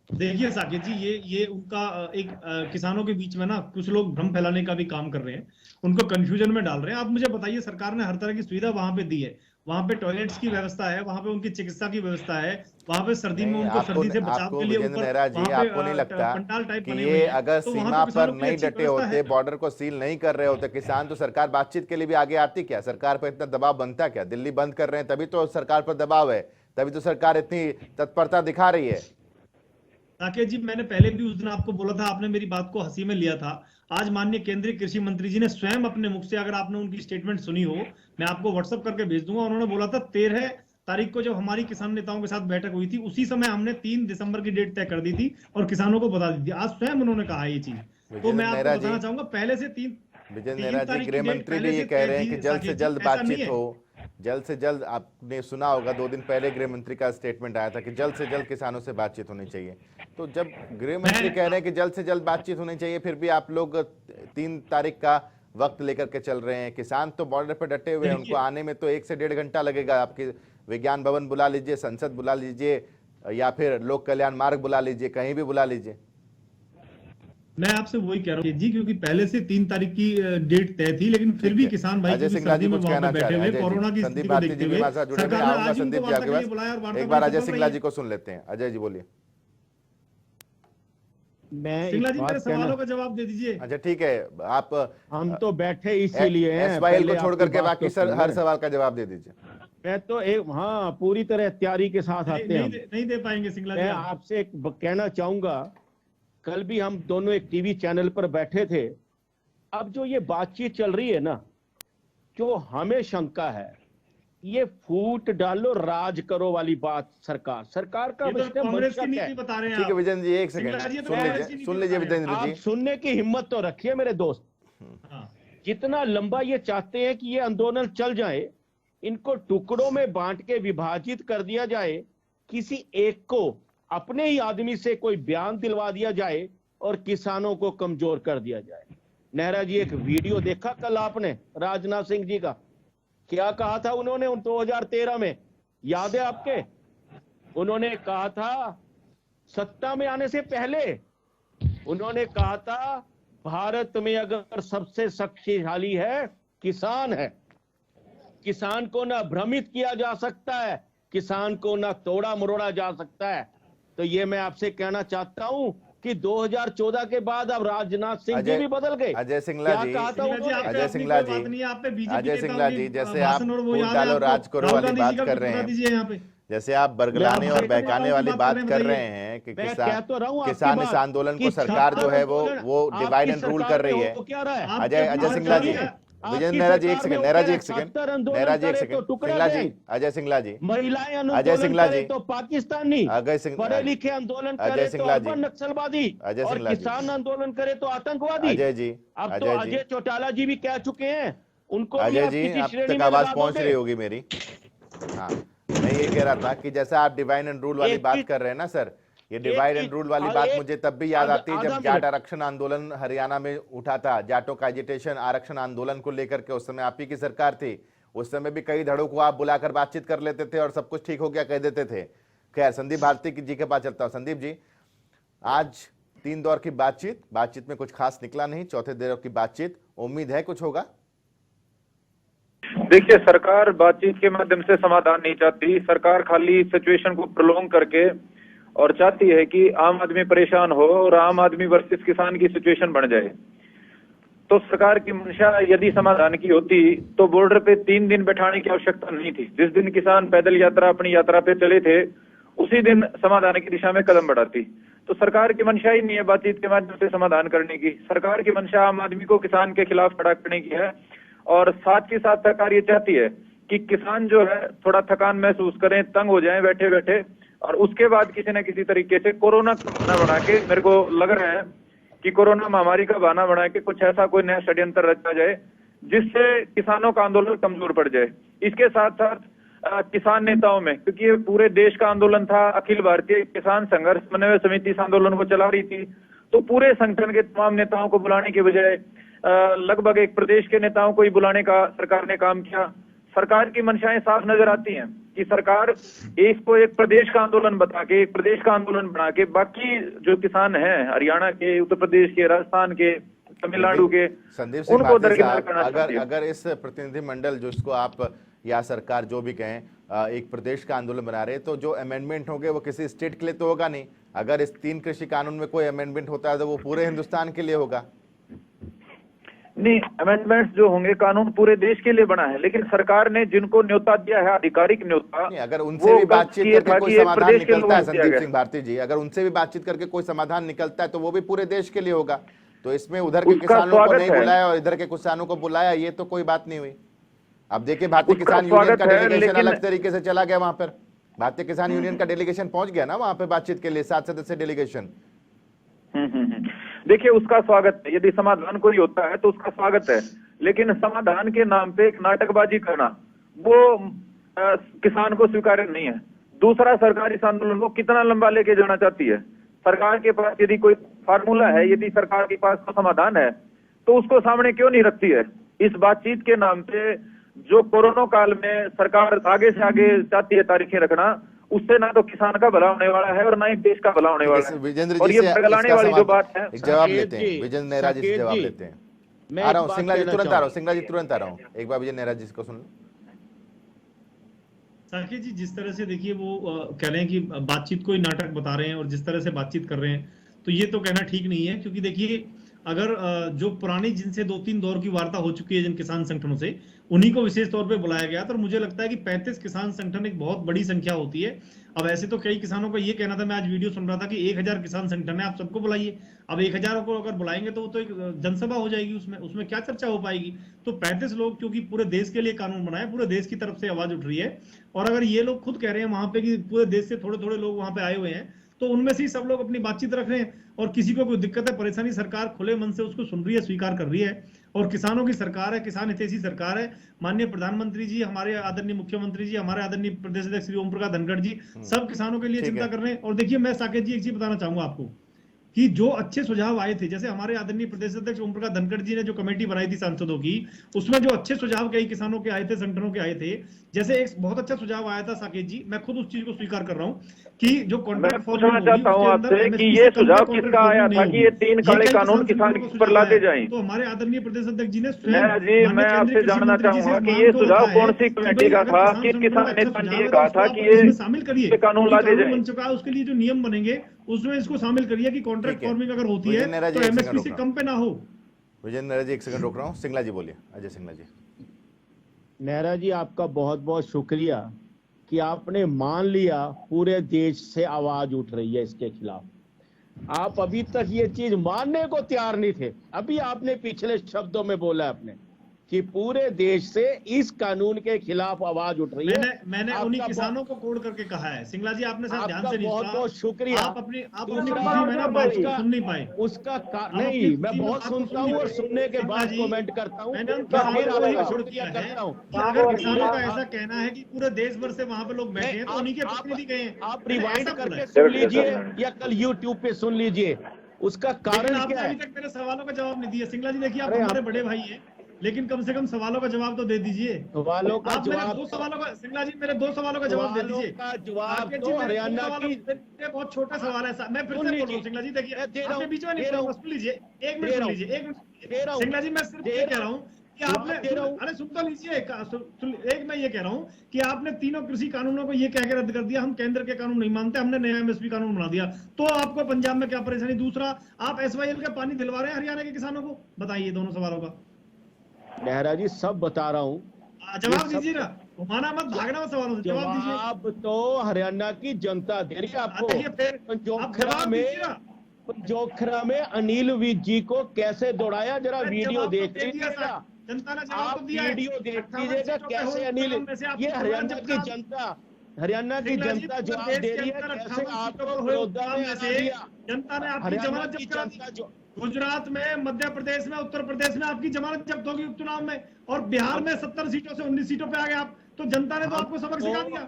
देखिए साकेत जी, ये उनका एक किसानों के बीच में ना कुछ लोग भ्रम फैलाने का भी काम कर रहे हैं, उनको कंफ्यूजन में डाल रहे हैं। आप मुझे बताइए, सरकार ने हर तरह की सुविधा वहां पे दी है, वहां पे टॉयलेट्स की व्यवस्था है, वहां पे उनकी चिकित्सा की व्यवस्था है, वहां पे सर्दी में उनको सर्दी से बचाव के लिए ऊपर आपको नहीं लगता कि ये अगर सीमा पर नहीं डटे होते, बॉर्डर को सील नहीं कर रहे होते किसान, तो सरकार बातचीत के लिए भी आगे आती क्या? सरकार पर इतना दबाव बनता क्या? दिल्ली बंद कर रहे हैं तभी तो सरकार पर दबाव है, तभी तो सरकार इतनी तत्परता दिखा रही है। साकेत जी, मैंने पहले भी उस दिन आपको बोला था, आपने मेरी बात को हंसी में लिया था। आज माननीय केंद्रीय कृषि मंत्री जी ने स्वयं अपने मुख से, अगर आपने उनकी स्टेटमेंट सुनी हो, मैं आपको व्हाट्सएप करके भेज दूंगा, उन्होंने बोला था 13 तारीख को जब हमारी किसान नेताओं के साथ बैठक हुई थी, उसी समय हमने 3 दिसंबर की डेट तय कर दी थी और किसानों को बता दी थी। आज स्वयं उन्होंने कहा ये चीज, तो मैं आपको बताना चाहूंगा पहले से 3 विजय नेहरा जी, गृह मंत्री भी ये कह रहे हैं कि जल्द से जल्द बातचीत हो, जल्द से जल्द। आपने सुना होगा 2 दिन पहले गृह मंत्री का स्टेटमेंट आया था कि जल्द से जल्द किसानों से बातचीत होनी चाहिए। तो जब गृह मंत्री कह रहे हैं कि जल्द से जल्द बातचीत होनी चाहिए, फिर भी आप लोग 3 तारीख का वक्त लेकर के चल रहे हैं। किसान तो बॉर्डर पर डटे हुए हैं, उनको आने में तो 1 से 1.5 घंटा लगेगा। आपके विज्ञान भवन बुला लीजिए, संसद बुला लीजिए, या फिर लोक कल्याण मार्ग बुला लीजिए, कहीं भी बुला लीजिए। मैं आपसे वही कह रहा हूँ जी, क्योंकि पहले से 3 तारीख की डेट तय थी, लेकिन फिर भी किसान भाई अजय सिंगला जी कुछ कहना चाह रहे हैं। कोरोना की संदीप भारती जी भी हमारे साथ जुड़े हैं, आऊंगा संदीप जी आपके पास। एक बार अजय सिंगला जी को सुन लेते हैं। अजय जी बोलिए। सिंगला जी, मेरे सवालों का जवाब दे दीजिए। अच्छा ठीक है, आप हम तो बैठे इसीलिए हैं, एसवाईएल को छोड़ करके बाकी हर सवाल का जवाब दे दीजिए। मैं तो पूरी तरह तैयारी के साथ आते हैं। नहीं दे पाएंगे सिंगला जी। मैं आपसे कहना चाहूंगा, कल भी हम दोनों एक टीवी चैनल पर बैठे थे। अब जो ये बातचीत चल रही है ना, जो हमें शंका है, ये फूट डालो राज करो वाली बात सरकार का कांग्रेस की नीति बता रहे हैं। ठीक है विजय जी, एक सेकंड सुन लीजिए विजेंद्र जी। सुनने की हिम्मत तो रखिए मेरे दोस्त। जितना लंबा ये चाहते हैं कि ये आंदोलन चल जाए, इनको टुकड़ों में बांट के विभाजित कर दिया जाए, किसी एक को अपने ही आदमी से कोई बयान दिलवा दिया जाए और किसानों को कमजोर कर दिया जाए। नेहरा जी, एक वीडियो देखा कल आपने राजनाथ सिंह जी का? क्या कहा था उन्होंने 2013 में, याद है आपके? उन्होंने कहा था, सत्ता में आने से पहले उन्होंने कहा था, भारत में अगर सबसे शक्तिशाली है किसान है, किसान को ना भ्रमित किया जा सकता है, किसान को ना तोड़ा मरोड़ा जा सकता है। तो ये मैं आपसे कहना चाहता हूं कि 2014 के बाद अब राजनाथ सिंह जी भी बदल गए। अजय सिंगला जी, अजय सिंगला जी, जैसे आप फूट डालो राज करो वाली बात कर रहे हैं, जैसे आप बरगलाने और बहकाने वाली बात कर रहे हैं कि किसान इस आंदोलन को सरकार जो है वो डिवाइड एंड रूल कर रही है। अजय सिंगला जी, विजेंद्र नेहरा जी एक सेकंड, नेहरा जी एक सेकंड, नेहरा जी एक सेकंड, सिंगला जी, अजय सिंगला जी, महिलाएं अजय सिंगला जी तो पाकिस्तानी, पढ़े लिखे आंदोलन करे तो नक्सलवादी, और किसान आंदोलन करे तो आतंकवादी। अजय जी, अब तो अजय चौटाला जी भी कह चुके हैं, उनको अजय जी अब तक आवाज पहुंच रही होगी मेरी। हाँ, मैं ये कह रहा था कि जैसा आप डिवाइड एंड रूल वाली बात कर रहे हैं ना सर, ये डिवाइड एंड रूल वाली बात मुझे तब भी याद आती है जब जाट आरक्षण आंदोलन हरियाणा में उठा था, जाटों का एजिटेशन आरक्षण आंदोलन को लेकर के। उस समय आप ही की सरकार थी, उस समय भी कई धड़ों को आप बुलाकर बातचीत कर लेते थे और सब कुछ ठीक हो गया कह देते थे। खैर, संदीप भारती जी के पास चलता हूं। संदीप जी, आज 3 दौर की बातचीत में कुछ खास निकला नहीं, चौथे दौर की बातचीत, उम्मीद है कुछ होगा? देखिए, सरकार बातचीत के माध्यम से समाधान नहीं चाहती। सरकार खाली सिचुएशन को प्रोलॉन्ग करके और चाहती है कि आम आदमी परेशान हो और आम आदमी वर्सेस किसान की सिचुएशन बन जाए। तो सरकार की मंशा यदि समाधान की होती तो बॉर्डर पे 3 दिन बैठाने की आवश्यकता नहीं थी। जिस दिन किसान पैदल यात्रा अपनी यात्रा पे चले थे उसी दिन समाधान की दिशा में कदम बढ़ाती। तो सरकार की मंशा ही नहीं है बातचीत के माध्यम से समाधान करने की। सरकार की मंशा आम आदमी को किसान के खिलाफ खड़ा करने की है और साथ ही साथ सरकार ये चाहती है कि किसान जो है थोड़ा थकान महसूस करें, तंग हो जाएं बैठे बैठे, और उसके बाद किसी न किसी तरीके से कोरोना का बहाना बना के, मेरे को लग रहा है कि कोरोना महामारी का बहाना बना के कुछ ऐसा कोई नया षड्यंत्र रचा जाए जिससे किसानों का आंदोलन कमजोर पड़ जाए। इसके साथ साथ किसान नेताओं में, क्योंकि ये पूरे देश का आंदोलन था, अखिल भारतीय किसान संघर्ष समन्वय समिति इस आंदोलन को चला रही थी, तो पूरे संगठन के तमाम नेताओं को बुलाने के बजाय लगभग एक प्रदेश के नेताओं को ही बुलाने का सरकार ने काम किया। सरकार की मंशाएं साफ नजर आती हैं कि सरकार इसको एक प्रदेश का आंदोलन बता के, एक प्रदेश का आंदोलन बना के बाकी जो किसान हैं हरियाणा के, उत्तर प्रदेश के, राजस्थान के, तमिलनाडु के, संदीप सिंह उनको भारती दरकिनार साहब, करना चाहती है। अगर इस प्रतिनिधिमंडल जिसको आप या सरकार जो भी कहें एक प्रदेश का आंदोलन बना रहे, तो जो अमेंडमेंट होंगे वो किसी स्टेट के लिए तो होगा नहीं। अगर इस 3 कृषि कानून में कोई अमेंडमेंट होता है तो वो पूरे हिंदुस्तान के लिए होगा। नहीं, अमेंडमेंट्स जो होंगे कानून पूरे देश के लिए बना है, लेकिन सरकार ने जिनको न्योता दिया है, आधिकारिक न्योता, अगर उनसे भी बातचीत करके कोई समाधान निकलता है संदीप सिंह भारती जी, अगर उनसे भी बातचीत करके कोई समाधान निकलता है तो वो भी पूरे देश के लिए होगा। तो इसमें उधर के किसानों को नहीं बुलाया और इधर के किसानों को बुलाया, ये तो कोई बात नहीं हुई। अब देखिए भारतीय किसान यूनियन का डेलीगेशन अलग तरीके से चला गया वहां पर, भारतीय किसान यूनियन का डेलीगेशन पहुंच गया ना वहां पे बातचीत के लिए, 7 सदस्य डेलीगेशन। देखिए उसका स्वागत है, यदि समाधान कोई होता है तो उसका स्वागत है, लेकिन समाधान के नाम पे एक नाटकबाजी करना वो किसान को स्वीकार्य नहीं है। दूसरा, सरकार इस आंदोलन को कितना लंबा लेके जाना चाहती है। सरकार के पास यदि कोई फार्मूला है, यदि सरकार के पास कोई समाधान है तो उसको सामने क्यों नहीं रखती है। इस बातचीत के नाम पे जो कोरोना काल में सरकार आगे से आगे चाहती है तारीखें रखना, उससे ना तो किसान का भला होने वाला है और ना ही देश का भला होने वाला है। विजेंद्र और जी ये से बगलाने वाली जो बात है, जवाब लेते हैं, विजेंद्र नेहरा जी से जवाब लेते हैं। आ रहा हूँ सिंगला जी, तुरंत आ रहा हूँ, सिंगला जी तुरंत आ रहा हूँ, एक बार विजेंद्र नेहरा जी को सुन लो। साकेत जी, जिस तरह से देखिए वो कह रहे हैं कि बातचीत कोई नाटक बता रहे हैं और जिस तरह से बातचीत कर रहे हैं, तो ये तो कहना ठीक नहीं है। क्योंकि देखिए अगर जो पुरानी जिनसे 2-3 दौर की वार्ता हो चुकी है जिन किसान संगठनों से, उन्हीं को विशेष तौर पे बुलाया गया। तो मुझे लगता है कि 35 किसान संगठन एक बहुत बड़ी संख्या होती है। अब ऐसे तो कई किसानों का ये कहना था, मैं आज वीडियो सुन रहा था कि 1000 किसान संगठन है, आप सबको बुलाइए। अब 1000 को अगर बुलाएंगे तो वो तो एक जनसभा हो जाएगी, उसमें क्या चर्चा हो पाएगी। तो 35 लोग, क्योंकि पूरे देश के लिए कानून बनाए, पूरे देश की तरफ से आवाज उठ रही है, और अगर ये लोग खुद कह रहे हैं वहां पे कि पूरे देश से थोड़े थोड़े लोग वहां पे आए हुए हैं, तो उनमें से ही सब लोग अपनी बातचीत रख रहे हैं और किसी को कोई दिक्कत है, परेशानी, सरकार खुले मन से उसको सुन रही है, स्वीकार कर रही है। और किसानों की सरकार है, किसान हितैषी सरकार है। माननीय प्रधानमंत्री जी, हमारे आदरणीय मुख्यमंत्री जी, हमारे आदरणीय प्रदेश अध्यक्ष श्री ओम प्रकाश धनखड़ जी, सब किसानों के लिए चिंता कर रहे हैं। और देखिए मैं साकेत जी एक चीज बताना चाहूंगा आपको कि जो अच्छे सुझाव आए थे, जैसे हमारे आदरणीय प्रदेश अध्यक्ष ओम प्रकाश धनखड़ जी ने जो कमेटी बनाई थी सांसदों की, उसमें जो अच्छे सुझाव कई किसानों के आए थे, संगठनों के आए थे, जैसे एक बहुत अच्छा सुझाव आया था साकेत जी, मैं खुद उस चीज को स्वीकार कर रहा हूँ कि जो कॉन्ट्रैक्ट पूछना चाहता हूँ आपसे कि ये सुझाव किसका आया था कि ये 3 काले कानून किसान के ऊपर लादे जाएं। तो हमारे आदरणीय प्रदेश अध्यक्ष जी ने मैं आपसे जानना चाहूंगा कि ये सुझाव कौन सी कमेटी का था, किस किसान नेता ने ये कहा था कि ये शामिल करिए, कानून लादे जाएं। बन चुका है, उसके लिए जो नियम बनेंगे उसमें इसको शामिल करिए कि कॉन्ट्रैक्ट फार्मिंग अगर होती है तो एमएसपी से कम पे ना हो। विजेंद्र जी एक सेकंड रोक रहा हूँ, सिंगला जी बोलिए, अजय सिंगला जी। नेहरा जी आपका बहुत बहुत शुक्रिया कि आपने मान लिया पूरे देश से आवाज उठ रही है इसके खिलाफ। आप अभी तक ये चीज मानने को तैयार नहीं थे, अभी आपने पिछले शब्दों में बोला आपने कि पूरे देश से इस कानून के खिलाफ आवाज उठ रही है। मैंने उन्हीं किसानों को कोड करके कहा है। सिंगला जी आपने शायद ध्यान से नहीं सुना। बहुत बहुत शुक्रिया। आप अपनी खुशी में ना बात को सुन नहीं पाए। उसका नहीं, मैं बहुत सुनता हूँ और सुनने के बाद कमेंट करता हूँ। मैंने उन किसानों को छोड़ दिया है कि अगर किसानों का ऐसा कहना है कि पूरे देश भर से वहाँ पे लोग बैठे हैं तो उन्हीं के प्रतिनिधि गए हैं। आप रिवाइंड करके सुन लीजिए या कल YouTube पे सुन लीजिए, उसका कारण क्या है। अभी तक मेरे सवालों का जवाब नहीं दिया। सिंगला जी देखिए आप हमारे बड़े भाई हैं, लेकिन कम से कम सवालों का जवाब तो दे दीजिए। सवालों का जवाब, 2 सवालों का, सिंगला जी मेरे 2 सवालों का जवाब दे दीजिए। जवाब तो हरियाणा की बहुत छोटा सवाल है। मैं फिर से बोल रहा हूँ सिंगला जी, देखिए आपके बीच में नहीं, सुन लीजिए, 1 मिनट सुन लीजिए, 1 मिनट। सिंगला जी मैं सिर्फ ये कह रहा हूँ कि आपने अरे सुन तो लीजिए, एक मैं ये कह रहा हूं कि आपने तीनों कृषि कानूनों को ये कह के रद्द कर दिया, हम केंद्र के कानून नहीं मानते, हमने नया एमएसपी कानून बना दिया, तो आपको पंजाब में क्या परेशानी? दूसरा, आप एसवाईएल के पानी दिलवा रहे हैं हरियाणा के किसानों को, बताइए दोनों सवालों का। नेहरा जी सब बता रहा हूँ, जवाब दीजिए ना, घुमाना मत, भागना मत सवालों से, जवाब दीजिए। जवाब तो हरियाणा की जनता दे रही है आपको। पंजोखरा में अनिल विज जी को कैसे दौड़ाया, जरा वीडियो देख लीजिएगा, आप वीडियो देख लीजिएगा कैसे अनिल, ये हरियाणा की जनता जवाब दे रही है कैसे आपको बड़ौदा में हरा दिया। जनता ने आपकी जमानत जब्त करा दी। गुजरात में, मध्य प्रदेश में, उत्तर प्रदेश में आपकी जमानत जब्त होगी उपचुनाव में, और बिहार में 70 सीटों से 19 सीटों पे आ गए आप, तो जनता ने तो आपको सबक सिखा दिया।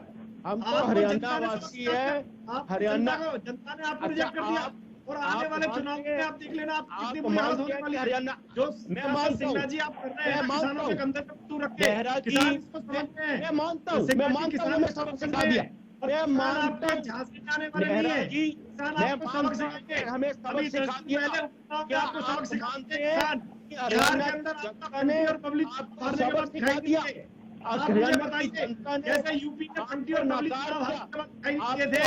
हम तो हरियाणा वासी है, हरियाणा जनता ने आपको रिजेक्ट कर दिया, और आने वाले चुनाव में आप देख लेना आप कितनी बुरी हालत होने वाली है। हरियाणा जो मैं मानता हूं, जी आप कर रहे हैं किसानों के कंधे पे तू रख के, नेहरा जी किसान इसको समझते हैं। मैं मानता हूं, हमें सबक सिखा दिया, मैं मानता हूं झांसी में आने वाले नहीं नेहरा है, जी, किसान मैं आपको सबक मानता हूं सिखाएंगे, हमें सबक सिखा दिया। क्या आपको सबक सिखाते हैं? हरियाणा बिहार के अंदर आपका ने और पब्लिक मारने के बाद दिखाई दिया। आप मुझे हरियाणा की बताइए, जनता ने जैसे यूपी में बंटी और पब्लिक दिखाई दिए थे,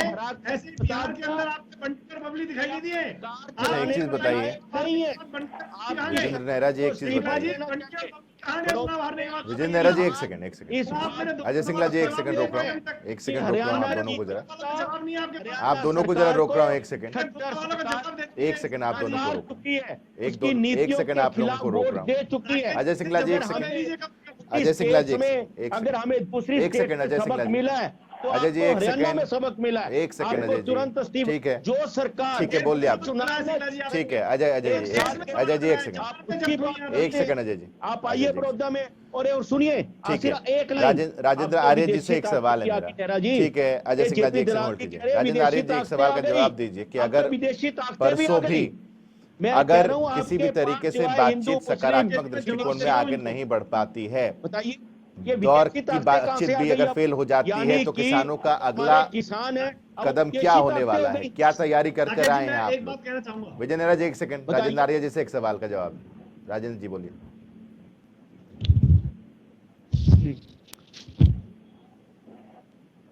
ऐसे बिहार के अंदर आपके बंटी और पब्लिक दिखाई नहीं दिए। एक चीज बताइए विजेंद्र नेहरा जी, एक चीज बताइए विजेंद्र नेहरा जी, एक सेकंड अजय सिंगला जी, एक सेकंड रोक रहा हूँ, एक सेकंड रोक रहा हूँ आप दोनों को जरा, आप दोनों को जरा रोक रहा हूँ, एक सेकंड आप दोनों को रोक, एक सेकंड आप लोगों को रोक रहा हूँ। अजय सिंगला जी एक सेकंड, अजय सिंगला जी अगर हमें दूसरी एक सेकंड अजय सिंगला जी मिला है तो अजय जी, आपको एक हरियाणा में सेकंड, सबक मिला है, एक सेकंड आपको अजय तुरंत जी, इस्तीफा, ठीक है, जो सरकार ठीक है, बोलिए आप, ठीक है अजय जी एक सेकंड अजय जी, आप आइए बड़ौदा में और सुनिए, ठीक है, एक लाइन राजेंद्र आर्य जी से एक सवाल है मेरा, ठीक है अजय सिंगला जी एक सेकंड होल्ड कीजिए, राजेंद्र आर्य जी एक सवाल का जवाब दीजिए कि अगर परसों भी अगर किसी भी तरीके से बातचीत सकारात्मक दृष्टिकोण में आगे नहीं बढ़ पाती है, दौर की बातचीत भी अगर फेल हो जाती है, तो किसानों का अगला कदम क्या होने वाला है, क्या तैयारी कर कर आए हैं आप लोग? विजय नेहरा जी एक सेकंड, राजेंद्र आर्य जी से एक सवाल का जवाब, राजेंद्र जी बोलिए।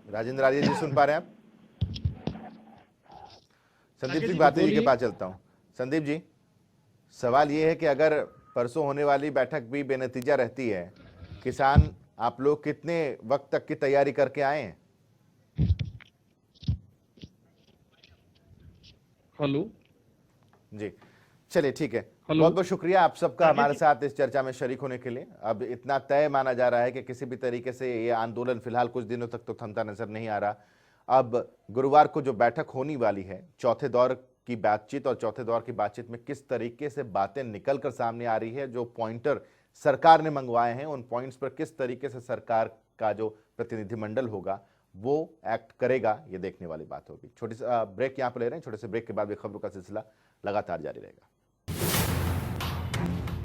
राजेंद्र आर्य जी सुन पा रहे हैं आप? संदीप सिंह भारती जी के पास चलता हूं। संदीप जी, सवाल ये है कि अगर परसों होने वाली बैठक भी बेनतीजा रहती है, किसान आप लोग कितने वक्त तक की तैयारी करके आए हैं? हेलो जी, चलिए ठीक है, बहुत बहुत शुक्रिया आप सबका हमारे साथ इस चर्चा में शरीक होने के लिए। अब इतना तय माना जा रहा है कि किसी भी तरीके से ये आंदोलन फिलहाल कुछ दिनों तक तो थमता नजर नहीं आ रहा। अब गुरुवार को जो बैठक होने वाली है, चौथे दौर की बातचीत, और चौथे दौर की बातचीत में किस तरीके से बातें निकलकर सामने आ रही है, जो पॉइंटर सरकार ने मंगवाए हैं उन पॉइंट्स पर किस तरीके से सरकार का जो प्रतिनिधिमंडल होगा वो एक्ट करेगा, ये देखने वाली बात होगी। छोटी सी ब्रेक यहाँ पर ले रहे हैं, छोटे से ब्रेक के बाद भी खबरों का सिलसिला लगातार जारी रहेगा।